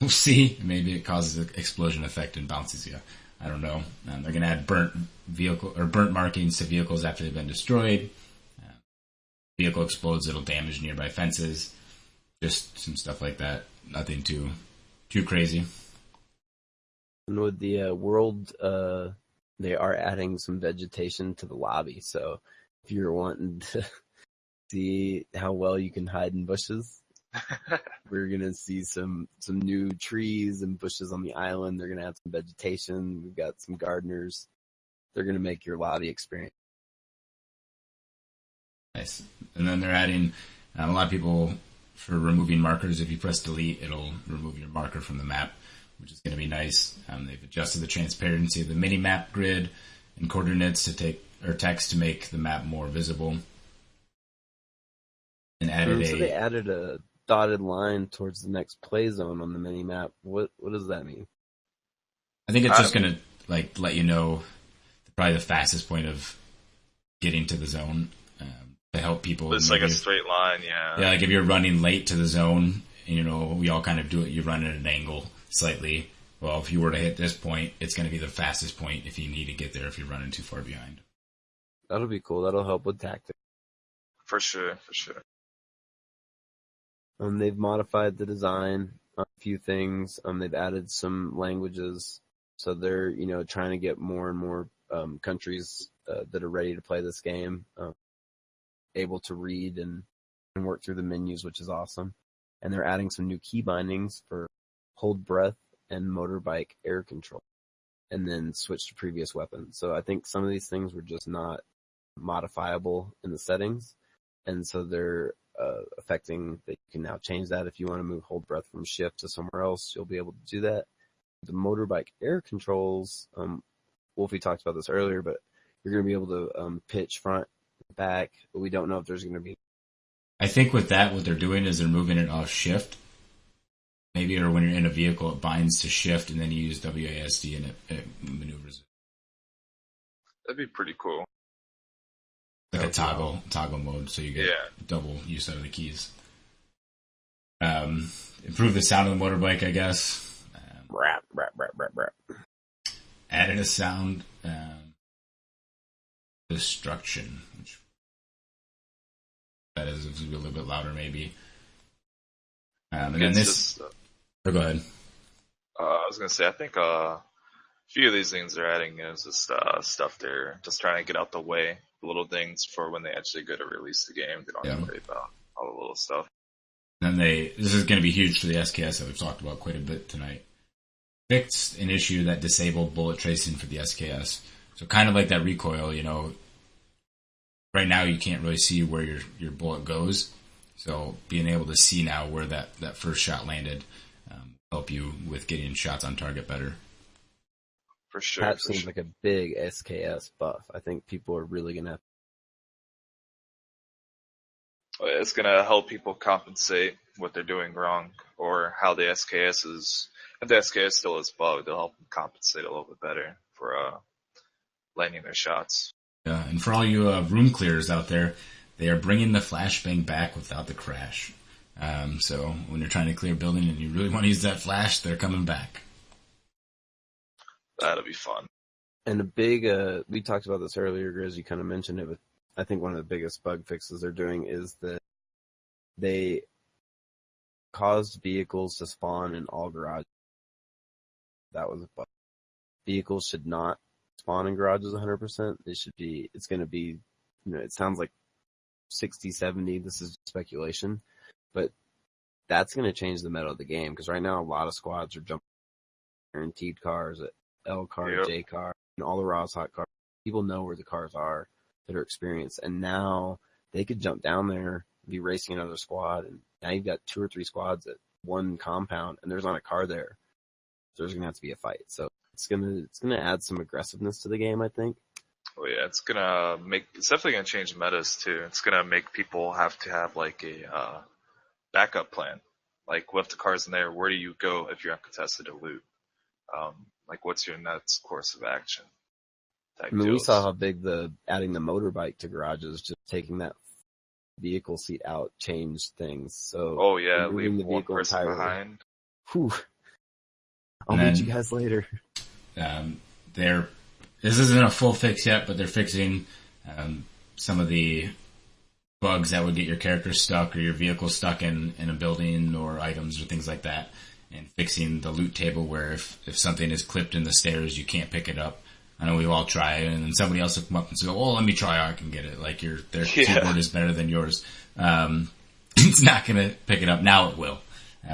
S1: we'll see. Maybe it causes an explosion effect and bounces you. I don't know. They're going to add burnt markings to vehicles after they've been destroyed. Vehicle explodes, it'll damage nearby fences. Just some stuff like that. Nothing too crazy.
S2: And with the world, they are adding some vegetation to the lobby. So if you're wanting to see how well you can hide in bushes, we're going to see some new trees and bushes on the island. They're going to add some vegetation. We've got some gardeners. They're going to make your lobby experience.
S1: Nice. And then they're adding a lot of people for removing markers. If you press delete, it'll remove your marker from the map, which is going to be nice. They've adjusted the transparency of the mini map grid and coordinates to text to make the map more visible. And
S2: they added a dotted line towards the next play zone on the mini map. What does that mean?
S1: I think it's just going to let you know probably the fastest point of getting to the zone to help people.
S3: It's like a straight line, yeah.
S1: Yeah, like if you're running late to the zone, and, we all kind of do it. You run at an angle slightly. Well, if you were to hit this point, it's going to be the fastest point if you need to get there if you're running too far behind.
S2: That'll be cool. That'll help with tactics.
S3: For sure.
S2: They've modified the design on a few things. They've added some languages. So they're, trying to get more and more countries that are ready to play this game, able to read and work through the menus, which is awesome. And they're adding some new key bindings for hold breath and motorbike air control, and then switch to previous weapons. So I think some of these things were just not modifiable in the settings, and so they're affecting that you can now change that. If you want to move hold breath from shift to somewhere else, you'll be able to do that. The motorbike air controls, Wolfie talked about this earlier, but you're going to be able to pitch front, back, but we don't know if there's going to be.
S1: I think with that, what they're doing is they're moving it off shift. Maybe, or when you're in a vehicle, it binds to shift, and then you use WASD and it maneuvers it.
S3: That'd be pretty cool.
S1: Like a toggle mode, so you get double use out of the keys. Improve the sound of the motorbike, I guess.
S2: Rap.
S1: Added a sound destruction, which that is a little bit louder, maybe. And then this. Go ahead.
S3: I was gonna say, I think a few of these things they're adding is just stuff they're just trying to get out the way, the little things for when they actually go to release the game. They don't have to worry about all the little stuff.
S1: And this is going to be huge for the SKS that we've talked about quite a bit tonight. Fixed an issue that disabled bullet tracing for the SKS. So kind of like that recoil, right now you can't really see where your bullet goes. So being able to see now where that first shot landed help you with getting shots on target better.
S3: For sure.
S2: That seems like a big SKS buff. I think people are really going to have.
S3: It's going to help people compensate what they're doing wrong, or how the SKS is. If the SKS still is bugged, they'll help them compensate a little bit better for landing their shots.
S1: Yeah, and for all you room clearers out there, they are bringing the flashbang back without the crash. So when you're trying to clear a building and you really want to use that flash, they're coming back.
S3: That'll be fun.
S2: And a big, we talked about this earlier, Grizz, you kind of mentioned it, but I think one of the biggest bug fixes they're doing is that they caused vehicles to spawn in all garages. That was a bug. Vehicles should not spawn in garages 100%. They should be, it's going to be, it sounds like 60, 70, this is speculation, but that's going to change the meta of the game, because right now a lot of squads are jumping guaranteed cars at L car, J car, and all the Raw's hot cars. People know where the cars are that are experienced, and now they could jump down there, be racing another squad, and now you've got 2 or 3 squads at one compound, and there's not a car there. So there's going to have to be a fight. So it's going to add some aggressiveness to the game, I think.
S3: Oh yeah, it's definitely going to change metas too. It's going to make people have to have like a backup plan. Like, what if the car's in there? Where do you go if you're uncontested to loot? Like, what's your next course of action?
S2: We saw how big adding the motorbike to garages, just taking that vehicle seat out, changed things. So
S3: leave one person behind.
S2: Whew. I'll meet you guys later.
S1: This isn't a full fix yet, but they're fixing some of the bugs that would get your character stuck or your vehicle stuck in a building or items or things like that, and fixing the loot table where if something is clipped in the stairs, you can't pick it up. I know we've all tried, and then somebody else will come up and say, "Oh, let me try. I can get it." Like their keyboard is better than yours. It's not going to pick it up. Now it will,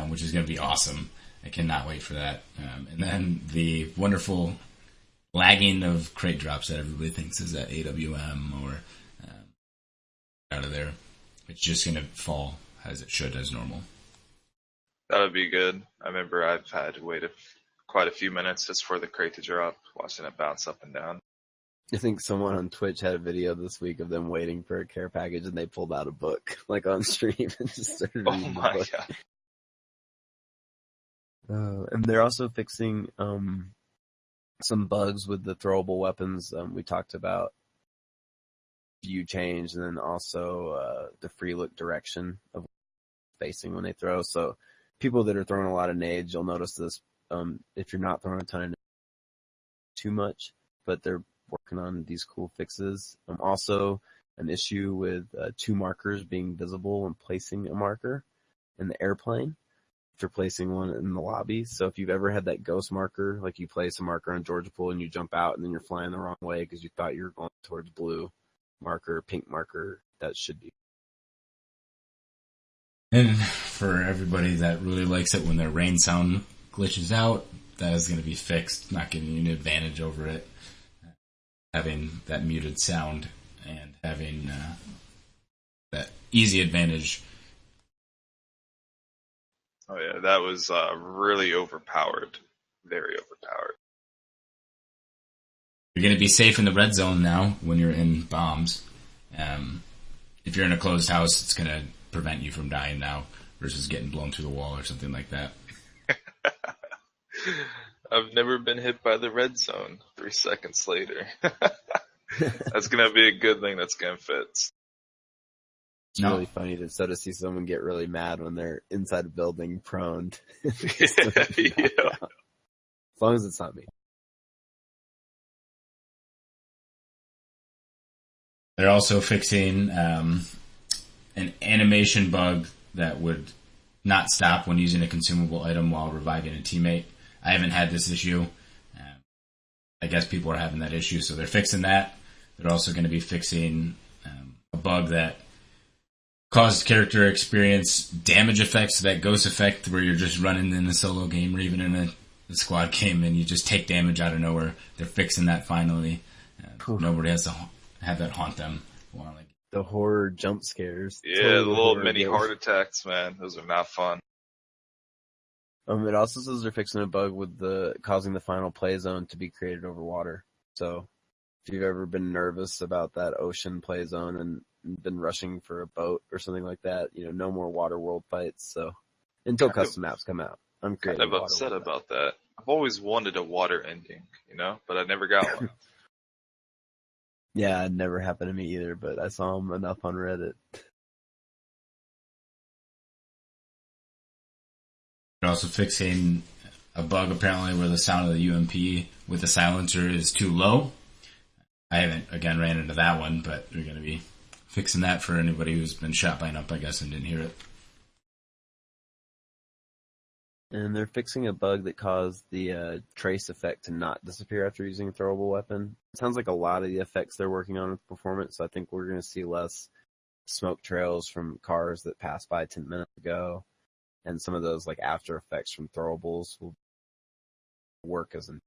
S1: which is going to be awesome. I cannot wait for that. And then the wonderful lagging of crate drops that everybody thinks is at AWM or out of there. It's just going to fall as it should, as normal.
S3: That would be good. I remember I've had to wait quite a few minutes just for the crate to drop, watching it bounce up and down.
S2: I think someone on Twitch had a video this week of them waiting for a care package, and they pulled out a book, like on stream, and just started reading the book. God. And they're also fixing some bugs with the throwable weapons. We talked about view change, and then also the free look direction of facing when they throw. So people that are throwing a lot of nades, you'll notice this if you're not throwing a ton of nades too much, but they're working on these cool fixes. Also an issue with 2 markers being visible and placing a marker in the airplane after placing one in the lobby. So if you've ever had that ghost marker, like you place a marker on Georgia Pool and you jump out and then you're flying the wrong way because you thought you were going towards blue marker, pink marker, that should be.
S1: And for everybody that really likes it when their rain sound glitches out, that is going to be fixed, not giving you an advantage over it. Having that muted sound and having that easy advantage
S3: Oh yeah, that was really overpowered. Very overpowered.
S1: You're going to be safe in the red zone now when you're in bombs. If you're in a closed house, it's going to prevent you from dying now versus getting blown through the wall or something like that.
S3: I've never been hit by the red zone 3 seconds later. That's going to be a good thing that's going to fit.
S2: It's really funny to see someone get really mad when they're inside a building prone.
S3: Yeah.
S2: As long as it's not me.
S1: They're also fixing an animation bug that would not stop when using a consumable item while reviving a teammate. I haven't had this issue. I guess people are having that issue, so they're fixing that. They're also going to be fixing a bug that causes character experience damage effects, that ghost effect where you're just running in a solo game or even in a squad game and you just take damage out of nowhere. They're fixing that finally. Nobody has to have that haunt them.
S2: The horror jump scares.
S3: Yeah, totally the little mini heart attacks, man. Those are not fun.
S2: It also says they're fixing a bug with causing the final play zone to be created over water. So if you've ever been nervous about that ocean play zone and been rushing for a boat or something like that, no more water world fights. So until custom maps come out, I'm
S3: kind of upset about that. I've always wanted a water ending, but I never got one.
S2: Yeah, it never happened to me either, but I saw them enough on Reddit.
S1: They're also fixing a bug apparently where the sound of the UMP with the silencer is too low. I haven't, again, ran into that one, but they're going to be fixing that for anybody who's been shot by an up, I guess, and didn't hear it.
S2: And they're fixing a bug that caused the trace effect to not disappear after using a throwable weapon. It sounds like a lot of the effects they're working on with performance, so I think we're going to see less smoke trails from cars that passed by 10 minutes ago, and some of those like after effects from throwables will work as an...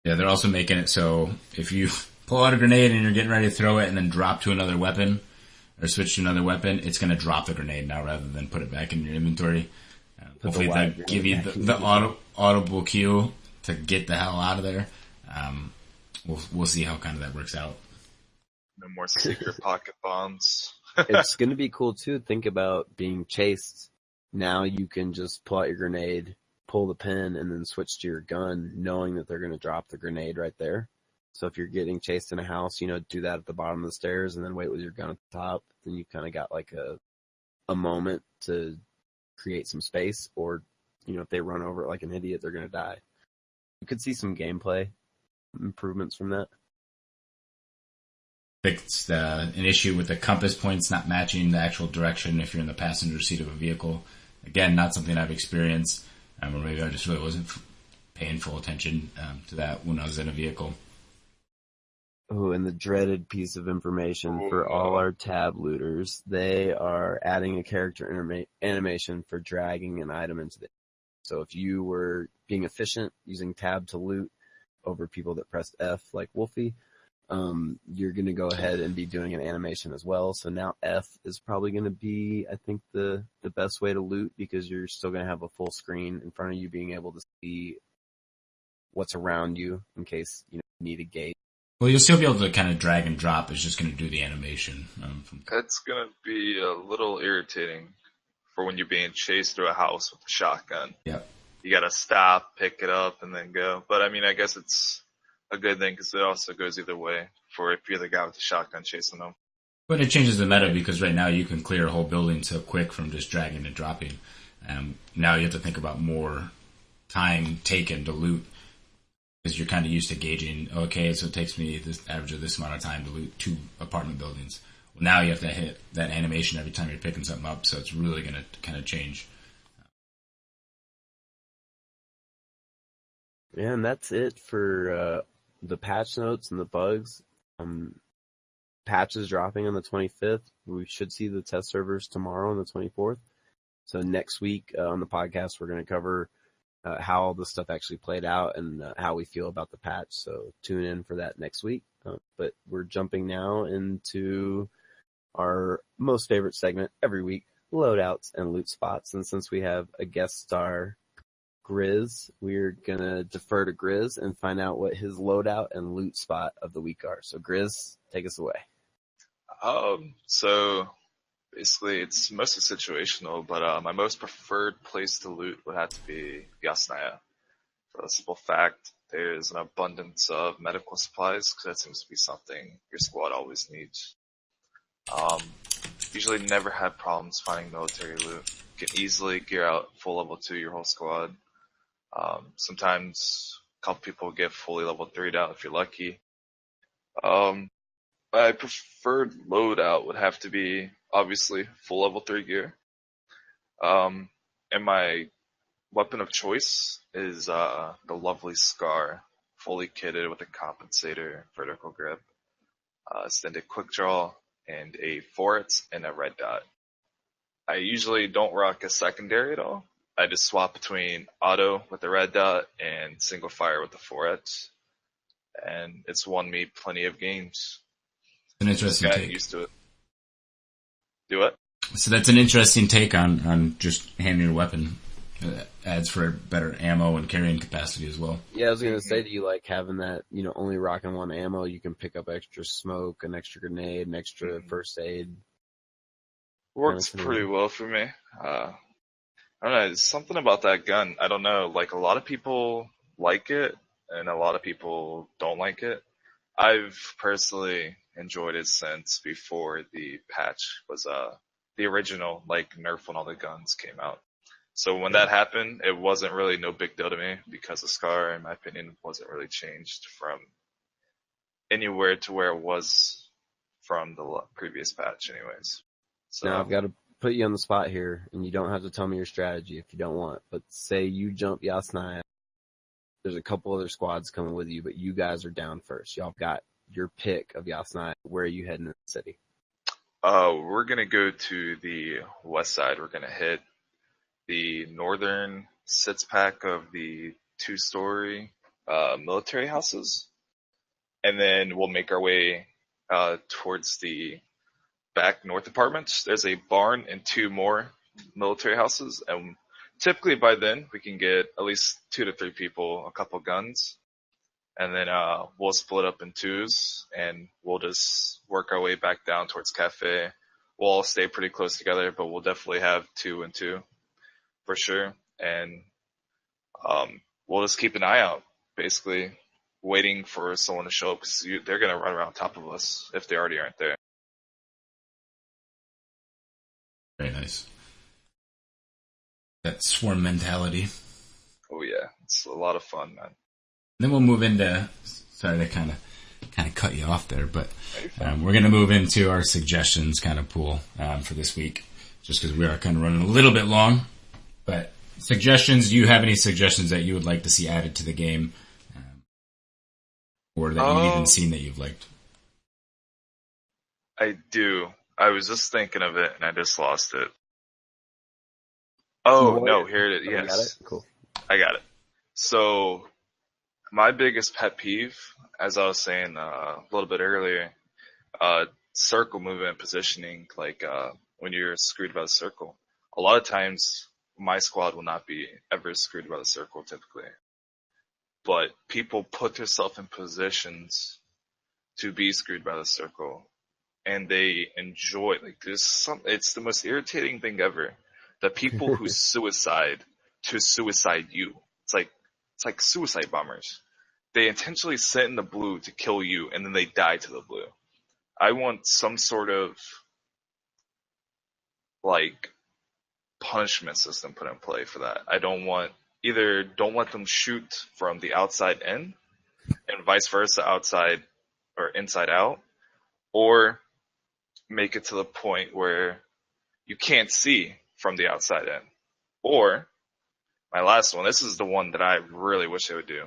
S1: Yeah, they're also making it so if you pull out a grenade and you're getting ready to throw it and then drop to another weapon or switch to another weapon, it's going to drop the grenade now rather than put it back in your inventory. Hopefully they'll give you the audible cue to get the hell out of there. We'll see how kind of that works out.
S3: No more secret pocket bombs.
S2: It's going to be cool too. Think about being chased. Now you can just pull out your grenade, pull the pin, and then switch to your gun, knowing that they're going to drop the grenade right there. So if you're getting chased in a house, do that at the bottom of the stairs and then wait with your gun at the top. Then you kind of got like a moment to create some space, or if they run over it like an idiot, they're going to die. You could see some gameplay improvements from that.
S1: Fixed an issue with the compass points not matching the actual direction if you're in the passenger seat of a vehicle. Again, not something I've experienced, or maybe I just really wasn't paying full attention to that when I was in a vehicle.
S2: Oh, and the dreaded piece of information for all our tab looters, they are adding a character animation for dragging an item into the... So if you were being efficient using tab to loot over people that pressed F like Wolfie, you're going to go ahead and be doing an animation as well. So now F is probably going to be, I think, the best way to loot, because you're still going to have a full screen in front of you, being able to see what's around you in case you need a gate.
S1: Well, you'll still be able to kind of drag and drop. It's just going to do the animation.
S3: That's going to be a little irritating for when you're being chased through a house with a shotgun.
S1: Yep.
S3: You got to stop, pick it up, and then go. But, I guess it's a good thing because it also goes either way for if you're the guy with the shotgun chasing them.
S1: But it changes the meta, because right now you can clear a whole building so quick from just dragging and dropping. Now you have to think about more time taken to loot, because you're kind of used to gauging, okay, so it takes me this average of this amount of time to loot 2 apartment buildings. Well, now you have to hit that animation every time you're picking something up, so it's really going to kind of change.
S2: Yeah, and that's it for the patch notes and the bugs. Patches dropping on the 25th. We should see the test servers tomorrow on the 24th. So next week on the podcast, we're going to cover how all this stuff actually played out and how we feel about the patch. So tune in for that next week. But we're jumping now into our most favorite segment every week, loadouts and loot spots. And since we have a guest star, Grizz, we're gonna defer to Grizz and find out what his loadout and loot spot of the week are. So Grizz, take us away.
S3: So basically it's mostly situational, but my most preferred place to loot would have to be Yasnaya. For the simple fact, there's an abundance of medical supplies, because that seems to be something your squad always needs. Usually never had problems finding military loot. You can easily gear out full level 2 your whole squad. Sometimes a couple people get fully level 3'd out if you're lucky. My preferred loadout would have to be, obviously, full level 3 gear. And my weapon of choice is the lovely Scar, fully kitted with a compensator, vertical grip, extended quick draw, and a forret and a red dot. I usually don't rock a secondary at all. I just swap between auto with the red dot and single fire with the forret, and it's won me plenty of games.
S1: An interesting
S3: Got
S1: take.
S3: used to it. Do what?
S1: So that's an interesting take on just handling your weapon. Adds for better ammo and carrying capacity as well.
S2: Yeah, I was gonna say, do you like having that, only rocking one ammo, you can pick up extra smoke, an extra grenade, an extra first aid?
S3: Works pretty well for me. I don't know, there's something about that gun. I don't know, like a lot of people like it and a lot of people don't like it. I've personally enjoyed it since before the patch was the original, like nerf when all the guns came out. So when that happened, it wasn't really no big deal to me, because the Scar, in my opinion, wasn't really changed from anywhere to where it was from the previous patch anyways. So
S2: Now I've got to put you on the spot here, and you don't have to tell me your strategy if you don't want, but say you jump Yasnaya, there's a couple other squads coming with you, but you guys are down first. Y'all got your pick of Yasnaya. Where are you heading in the city?
S3: we're gonna go to the west side. We're gonna hit the northern six pack of the 2-story military houses, and then we'll make our way towards the back north apartments. There's a barn and 2 more military houses, and typically by then we can get at least 2 to 3 people, a couple guns, and then we'll split up in 2s, and we'll just work our way back down towards Cafe. We'll all stay pretty close together, but we'll definitely have 2 and 2 for sure, and we'll just keep an eye out, basically waiting for someone to show up, because they're going to run around top of us if they already aren't there.
S1: Very nice. That swarm mentality.
S3: Oh yeah, it's a lot of fun, man.
S1: Then we'll move into, sorry to kind of cut you off there, but we're going to move into our suggestions kind of pool for this week, just because we are kind of running a little bit long. But suggestions, do you have any suggestions that you would like to see added to the game, or that you've even seen that you've liked?
S3: I do. I was just thinking of it and I just lost it. Oh, no, here it is. Yes.
S2: Got it? Cool.
S3: I got it. So, my biggest pet peeve, as I was saying a little bit earlier, circle movement positioning, like when you're screwed by the circle. A lot of times, my squad will not be ever screwed by the circle typically. But people put themselves in positions to be screwed by the circle. And they enjoy, like, it's the most irritating thing ever. The people who suicide to suicide you. It's like suicide bombers. They intentionally sit in the blue to kill you, and then they die to the blue. I want some sort of, like, punishment system put in play for that. I don't want, either don't let them shoot from the outside in, and vice versa, outside or inside out, or make it to the point where you can't see from the outside in. Or, my last one, this is the one that I really wish they would do.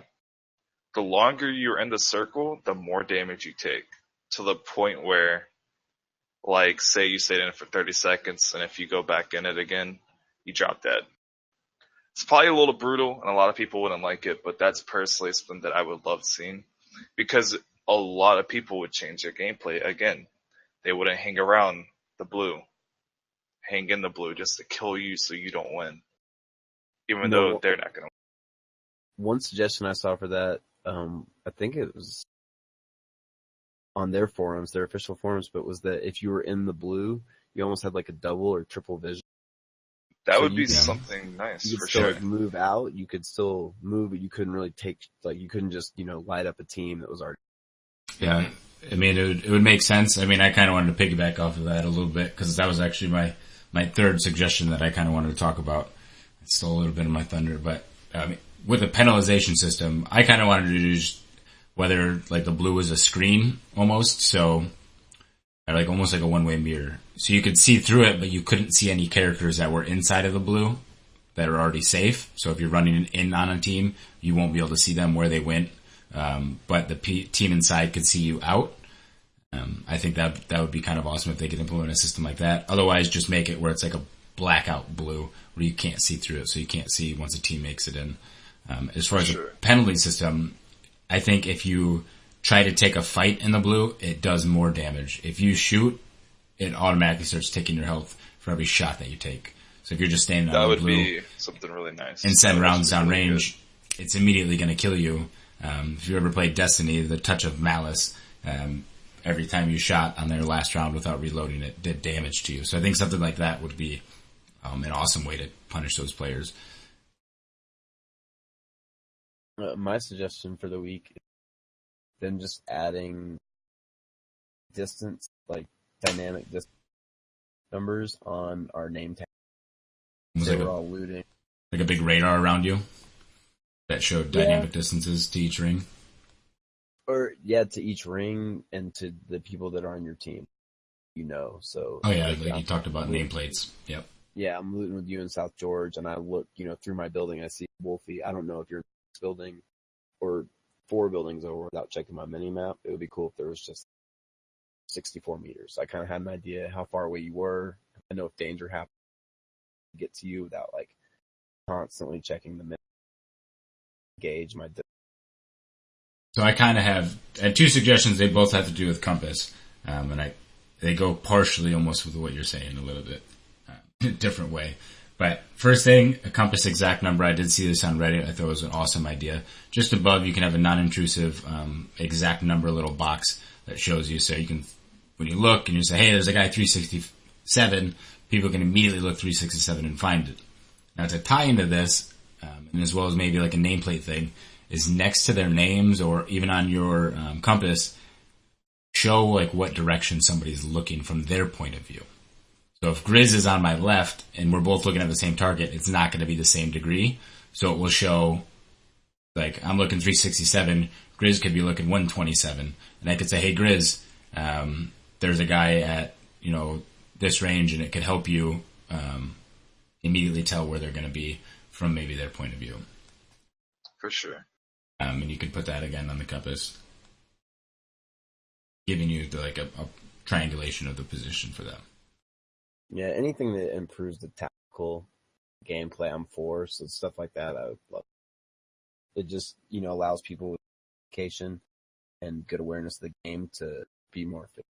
S3: The longer you're in the circle, the more damage you take. To the point where, like, say you stayed in it for 30 seconds, and if you go back in it again, you drop dead. It's probably a little brutal, and a lot of people wouldn't like it, but that's personally something that I would love seeing. Because a lot of people would change their gameplay again. They wouldn't hang around the blue hang in the blue just to kill you so you don't win, even
S2: No.
S3: though they're not going to win.
S2: One suggestion I saw for that, I think it was on their forums, their official forums, but was that if you were in the blue, you almost had like a double or triple vision.
S3: That
S2: So
S3: would
S2: you
S3: be
S2: could-
S3: something nice
S2: You
S3: for
S2: could still
S3: sure.
S2: like move out. You could still move, but you couldn't really you couldn't just, light up a team that was already.
S1: Yeah, I mean, it would make sense. I mean, I kind of wanted to piggyback off of that a little bit because that was actually my third suggestion that I kind of wanted to talk about. It stole a little bit of my thunder, but with a penalization system, I kind of wanted to do just whether like the blue was a screen almost, so like almost like a one-way mirror. So you could see through it, but you couldn't see any characters that were inside of the blue that are already safe. So if you're running in on a team, you won't be able to see them where they went. But the team inside could see you out. I think that would be kind of awesome if they could implement a system like that. Otherwise, just make it where it's like a blackout blue where you can't see through it, so you can't see once a team makes it in. As far as
S3: Sure.
S1: a penalty system, I think if you try to take a fight in the blue, it does more damage. If you shoot, it automatically starts taking your health for every shot that you take. So if you're just standing
S3: That
S1: on the
S3: would
S1: blue
S3: be something really nice.
S1: and send
S3: That would
S1: rounds
S3: be
S1: down
S3: really
S1: range, it's immediately going to kill you. If you ever played Destiny, the touch of malice, every time you shot on their last round without reloading, it did damage to you. So I think something like that would be an awesome way to punish those players.
S2: My suggestion for the week is then just adding distance, like dynamic distance numbers on our name tag.
S1: It was
S2: So
S1: like
S2: we're all looting.
S1: like a big radar around you that showed dynamic distances to each ring.
S2: Or, yeah, to each ring and to the people that are on your team, so.
S1: Oh yeah,
S2: like,
S1: like you talked about nameplates. Yep.
S2: Yeah, I'm looting with you in South George, and I look, through my building, I see Wolfie. I don't know if you're in this building or 4 buildings over without checking my mini map. It would be cool if there was just 64 meters. I kind of had an idea how far away you were. I know if danger happened, to get to you without like constantly checking the gauge my.
S1: So I kind of have 2 suggestions. They both have to do with compass, and they go partially almost with what you're saying a little bit different way. But first thing, a compass exact number. I did see this on Reddit. I thought it was an awesome idea. Just above, you can have a non-intrusive exact number little box that shows you. So you can, when you look and you say, hey, there's a guy 367, people can immediately look 367 and find it. Now to tie into this, and as well as maybe like a nameplate thing, is next to their names or even on your compass, show like what direction somebody's looking from their point of view. So if Grizz is on my left and we're both looking at the same target, it's not going to be the same degree. So it will show, like, I'm looking 367, Grizz could be looking 127. And I could say, hey, Grizz, there's a guy at, this range, and it could help you immediately tell where they're going to be from maybe their point of view.
S3: For sure.
S1: And you could put that again on the compass, giving you a triangulation of the position for them.
S2: Yeah, anything that improves the tactical gameplay, I'm for. So stuff like that, I would love. It just, allows people with education and good awareness of the game to be more efficient.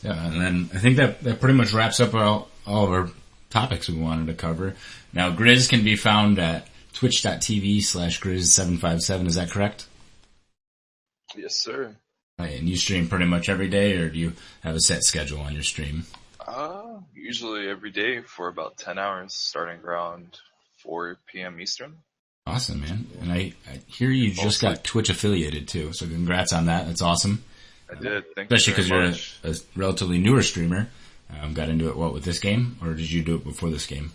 S1: Yeah, and then I think that pretty much wraps up all of our topics we wanted to cover. Now, Grizz can be found at twitch.tv/Grizz757. Is that correct?
S3: Yes, sir.
S1: Right, and you stream pretty much every day, or do you have a set schedule on your stream?
S3: Usually every day for about 10 hours, starting around 4 p.m. Eastern.
S1: Awesome, man. And I hear you just got Twitch affiliated too, so congrats on that. That's awesome.
S3: I did. Thank
S1: Especially
S3: you
S1: because
S3: very
S1: you're a relatively newer streamer. Got into it, with this game? Or did you do it before this game?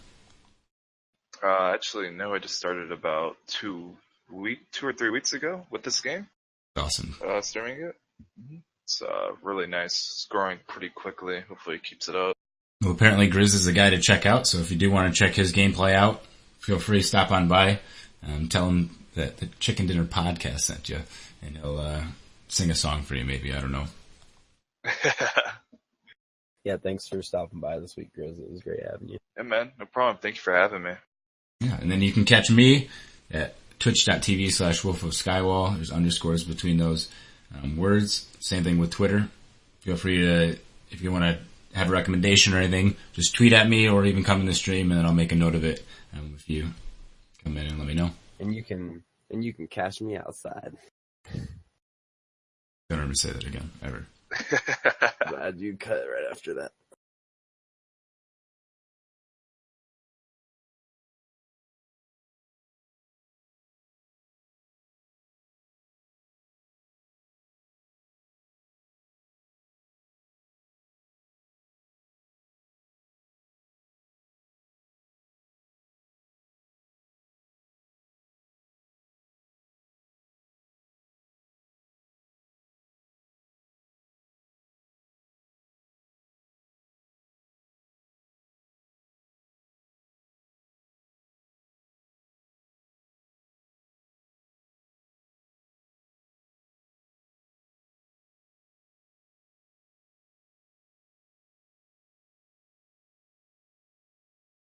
S3: Actually, no, I just started about 2 or 3 weeks ago with this game.
S1: Awesome.
S3: Streaming it. Mm-hmm. It's really nice. It's growing pretty quickly. Hopefully it keeps it up.
S1: Well, apparently Grizz is the guy to check out, so if you do want to check his gameplay out, feel free to stop on by. Tell him that the Chicken Dinner Podcast sent you, and he'll sing a song for you maybe, I don't know.
S2: Yeah, thanks for stopping by this week, Grizz. It was great having you.
S3: Yeah, man. No problem. Thank you for having me.
S1: Yeah, and then you can catch me at twitch.tv/Wolf of Skywall. There's underscores between those words. Same thing with Twitter. Feel free to, if you want to have a recommendation or anything, just tweet at me or even come in the stream, and then I'll make a note of it if you come in and let me know.
S2: And you can cash me outside.
S1: Don't ever say that again, ever.
S2: Glad you cut right after that.